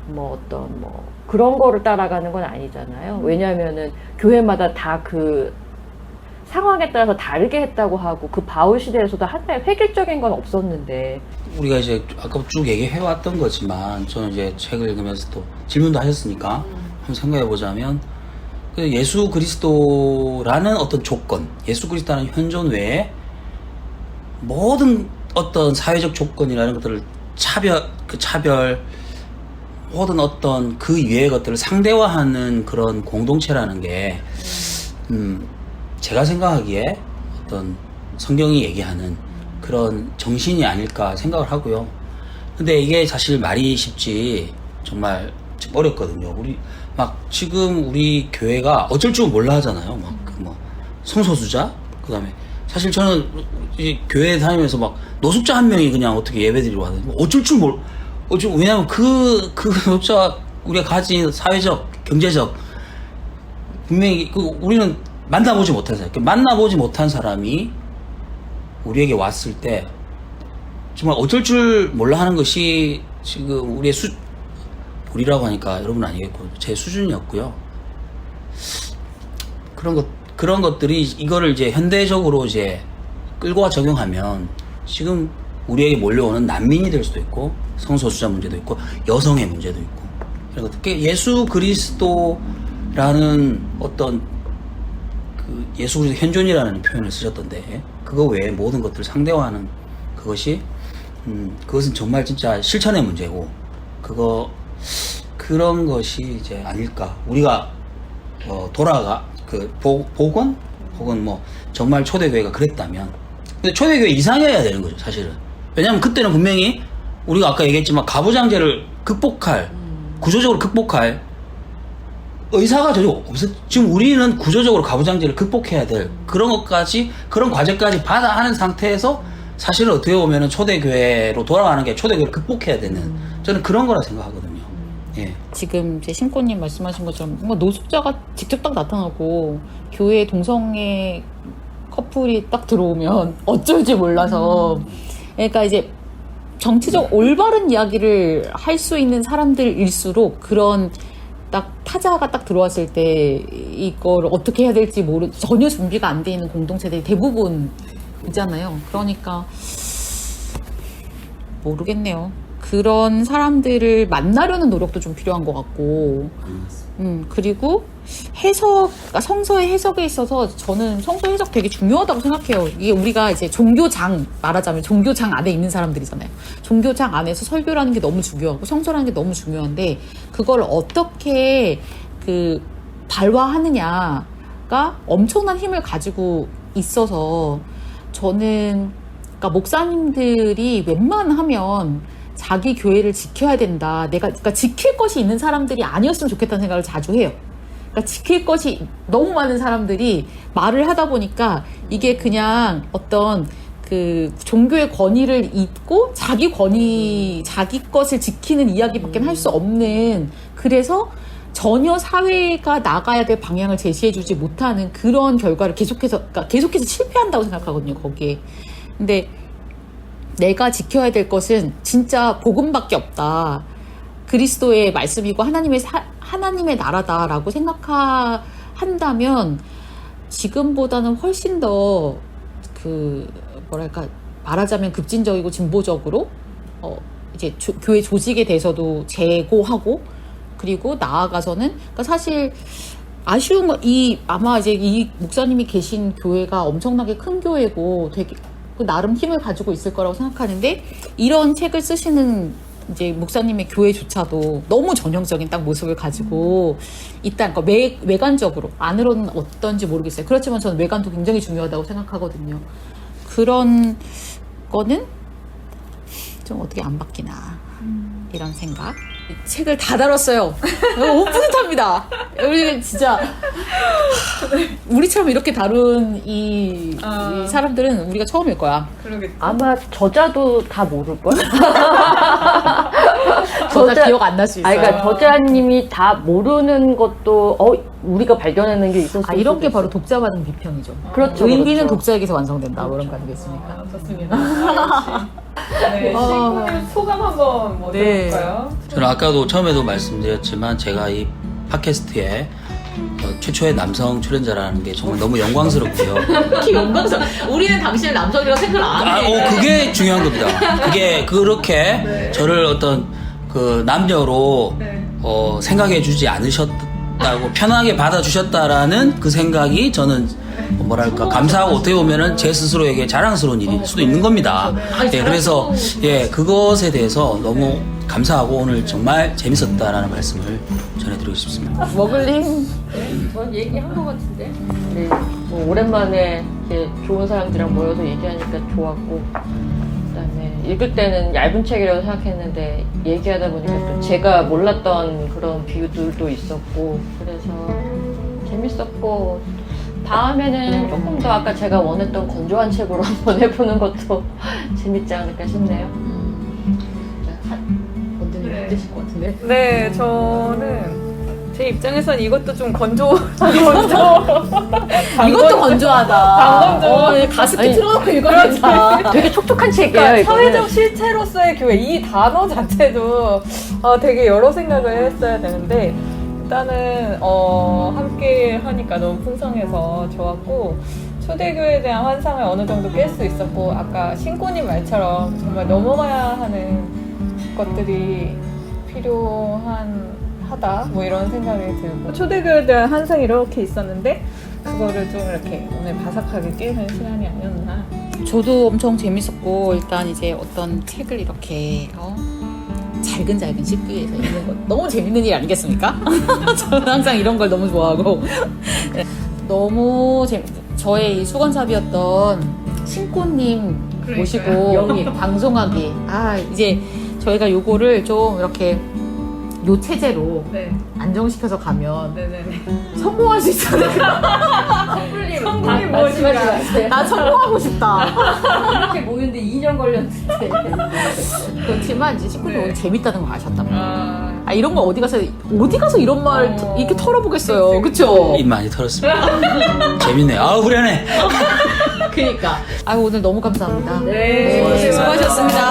뭐 어떤 뭐 그런 거를 따라가는 건 아니잖아요. 왜냐하면은 교회마다 다 그 상황에 따라서 다르게 했다고 하고, 그 바울 시대에서도 하나의 획일적인 건 없었는데. 우리가 이제 아까 쭉 얘기해왔던 거지만 저는 이제 책을 읽으면서 또 질문도 하셨으니까 한번 생각해 보자면, 그 예수 그리스도라는 어떤 조건, 예수 그리스도라는 현존 외에 모든 어떤 사회적 조건이라는 것들을 차별, 모든 어떤 그 이외의 것들을 상대화하는 그런 공동체라는 게, 제가 생각하기에 어떤 성경이 얘기하는 그런 정신이 아닐까 생각을 하고요. 근데 이게 사실 말이 쉽지 정말 어렵거든요. 지금 우리 교회가 어쩔 줄 몰라 하잖아요. 성소수자? 그 다음에 사실 저는 이 교회 다니면서 노숙자 한 명이 그냥 어떻게 예배드리러 하는데 왜냐면 그 노숙자 우리가 가진 사회적, 경제적, 분명히 우리는 만나보지 못한 사람이 우리에게 왔을 때 정말 어쩔 줄 몰라 하는 것이 지금 우리라고 하니까 여러분은 아니겠고 제 수준이었고요. 그런 것들이 이거를 이제 현대적으로 이제 끌고 적용하면 지금 우리에게 몰려오는 난민이 될 수도 있고, 성소수자 문제도 있고, 여성의 문제도 있고, 이런 것들. 예수 그리스도라는 어떤 예수 그리스도 현존이라는 표현을 쓰셨던데, 그거 외에 모든 것들을 상대화하는 그것은 정말 진짜 실천의 문제고 그런 것이 이제 아닐까. 우리가 복원 혹은 뭐 정말 초대교회가 그랬다면, 근데 초대교회 이상이어야 되는 거죠, 사실은. 왜냐하면 그때는 분명히 우리가 아까 얘기했지만 가부장제를 구조적으로 극복할 의사가 전혀 없었. 지금 우리는 구조적으로 가부장제를 극복해야 될 그런 과제까지 하는 상태에서 사실은 어떻게 보면은 초대교회로 돌아가는 게 초대교회를 극복해야 되는, 저는 그런 거라 생각하거든요. 예. 지금 제 신고님 말씀하신 것처럼 뭔가 노숙자가 직접 딱 나타나고 교회 동성애 커플이 딱 들어오면 어쩔지 몰라서, 그러니까 이제 정치적 올바른 이야기를 할 수 있는 사람들일수록 그런 딱 타자가 딱 들어왔을 때 이걸 어떻게 해야 될지 전혀 준비가 안 돼 있는 공동체들이 대부분이잖아요. 그러니까 모르겠네요. 그런 사람들을 만나려는 노력도 좀 필요한 것 같고, 그리고 그러니까 성서의 해석에 있어서 저는 성서 해석 되게 중요하다고 생각해요. 이게 우리가 이제 말하자면 종교장 안에 있는 사람들이잖아요. 종교장 안에서 설교라는 게 너무 중요하고 성서라는 게 너무 중요한데, 그걸 어떻게 발화하느냐가 엄청난 힘을 가지고 있어서, 저는 그러니까 목사님들이 웬만하면 자기 교회를 지켜야 된다. 그러니까 지킬 것이 있는 사람들이 아니었으면 좋겠다는 생각을 자주 해요. 그러니까 지킬 것이 너무 많은 사람들이 말을 하다 보니까 이게 그냥 어떤 종교의 권위를 잇고 자기 것을 지키는 이야기밖에 할 수 없는, 그래서 전혀 사회가 나가야 될 방향을 제시해주지 못하는 그런 결과를 계속해서 실패한다고 생각하거든요, 거기에. 근데 내가 지켜야 될 것은 진짜 복음밖에 없다. 그리스도의 말씀이고 하나님의 나라다라고 생각한다면 지금보다는 훨씬 더 말하자면 급진적이고 진보적으로 이제 교회 조직에 대해서도 재고하고, 그리고 나아가서는 그러니까 사실 아쉬운 건 아마 이제 이 목사님이 계신 교회가 엄청나게 큰 교회고 되게 나름 힘을 가지고 있을 거라고 생각하는데, 이런 책을 쓰시는 이제 목사님의 교회조차도 너무 전형적인 딱 모습을 가지고 있다. 그러니까 외관적으로, 안으로는 어떤지 모르겠어요. 그렇지만 저는 외관도 굉장히 중요하다고 생각하거든요. 그런 거는 좀 어떻게 안 바뀌나, 이런 생각. 책을 다 다뤘어요. 너무 뿌듯합니다. 우리 진짜 우리처럼 이렇게 다룬 이 사람들은 우리가 처음일 거야. 그러겠죠. 아마 저자도 다 모를걸? 저자 기억 안 날 수 있어요. 그러니까 저자님이 다 모르는 것도 우리가 발견하는 게 있었을 이런 게 수도 바로 독자받은 비평이죠. 그렇죠. 의미는 그렇죠. 독자에게서 완성된다. 뭐 이런 거 아니겠습니까? 좋습니다. 네, 신고님 소감 한번 뭐 네. 들어볼까요? 저는 아까도 처음에도 말씀드렸지만 제가 이 팟캐스트에 최초의 남성 출연자라는 게 정말 너무 영광스럽고요. 영광스러워. 우리는 당신을 남성이라고 생각을 안 해. 그게 중요한 겁니다. 그게 그렇게 네. 저를 어떤 남녀로 네. 생각해 주지 않으셨다고, 편하게 받아주셨다라는 그 생각이 저는 감사하고, 어떻게 보면은 제 스스로에게 자랑스러운 일일 수도 있는 겁니다. 예, 그래서 그것에 대해서 너무 감사하고 오늘 정말 재밌었다라는 말씀을 전해드리고 싶습니다. 머글링. 뭐 얘기한 것 같은데. 네, 뭐 오랜만에 이렇게 좋은 사람들이랑 모여서 얘기하니까 좋았고, 그다음에 읽을 때는 얇은 책이라고 생각했는데 얘기하다 보니까 또 제가 몰랐던 그런 비유들도 있었고, 그래서 재밌었고, 다음에는 조금 더 아까 제가 원했던 건조한 책으로 한번 해보는 것도 재밌지 않을까 싶네요. 원장님 네. 힘드실 것 같은데. 네, 저는 제 입장에선 이것도 좀 이것도 건조하다. 방건조. 가습기 틀어놓고 읽어야겠다. 되게 촉촉한 책이에요. 그러니까 이거는. 사회적 실체로서의 교회, 이 단어 자체도 되게 여러 생각을 했어야 되는데, 일단은 함께 하니까 너무 풍성해서 좋았고, 초대교회에 대한 환상을 어느 정도 깰 수 있었고, 아까 신고님 말처럼 정말 넘어가야 하는 것들이 필요하다, 뭐 이런 생각이 들고, 초대교회에 대한 환상이 이렇게 있었는데 그거를 좀 이렇게 오늘 바삭하게 깨는 시간이 아니었나. 저도 엄청 재밌었고 일단 이제 어떤 책을 이렇게 잘근잘근 씹기 위해서 읽는 거 너무 재밌는 일 아니겠습니까? 저는 항상 이런 걸 너무 좋아하고 네. 너무 저의 이 수건삽이었던 신꼬님 그러니까요. 모시고 영입. 방송하기 이제 저희가 요거를 좀 이렇게 요 체제로 네. 안정시켜서 가면 네네네. 성공할 수 있잖아요. 성불님 성불이 말씀하지 무엇인가? 마세요. 나 성공하고 싶다. 이렇게 모였는데 2년 걸렸는데. 그렇지만 이제 신부님 네. 오늘 재밌다는 걸 아셨단 말이에요. 아, 이런 거 어디 가서 이런 말 이렇게 털어보겠어요. 그쵸? 입 많이 털었습니다. 재밌네. 후련해. 그니까. 오늘 너무 감사합니다. 네. 수고하셨습니다.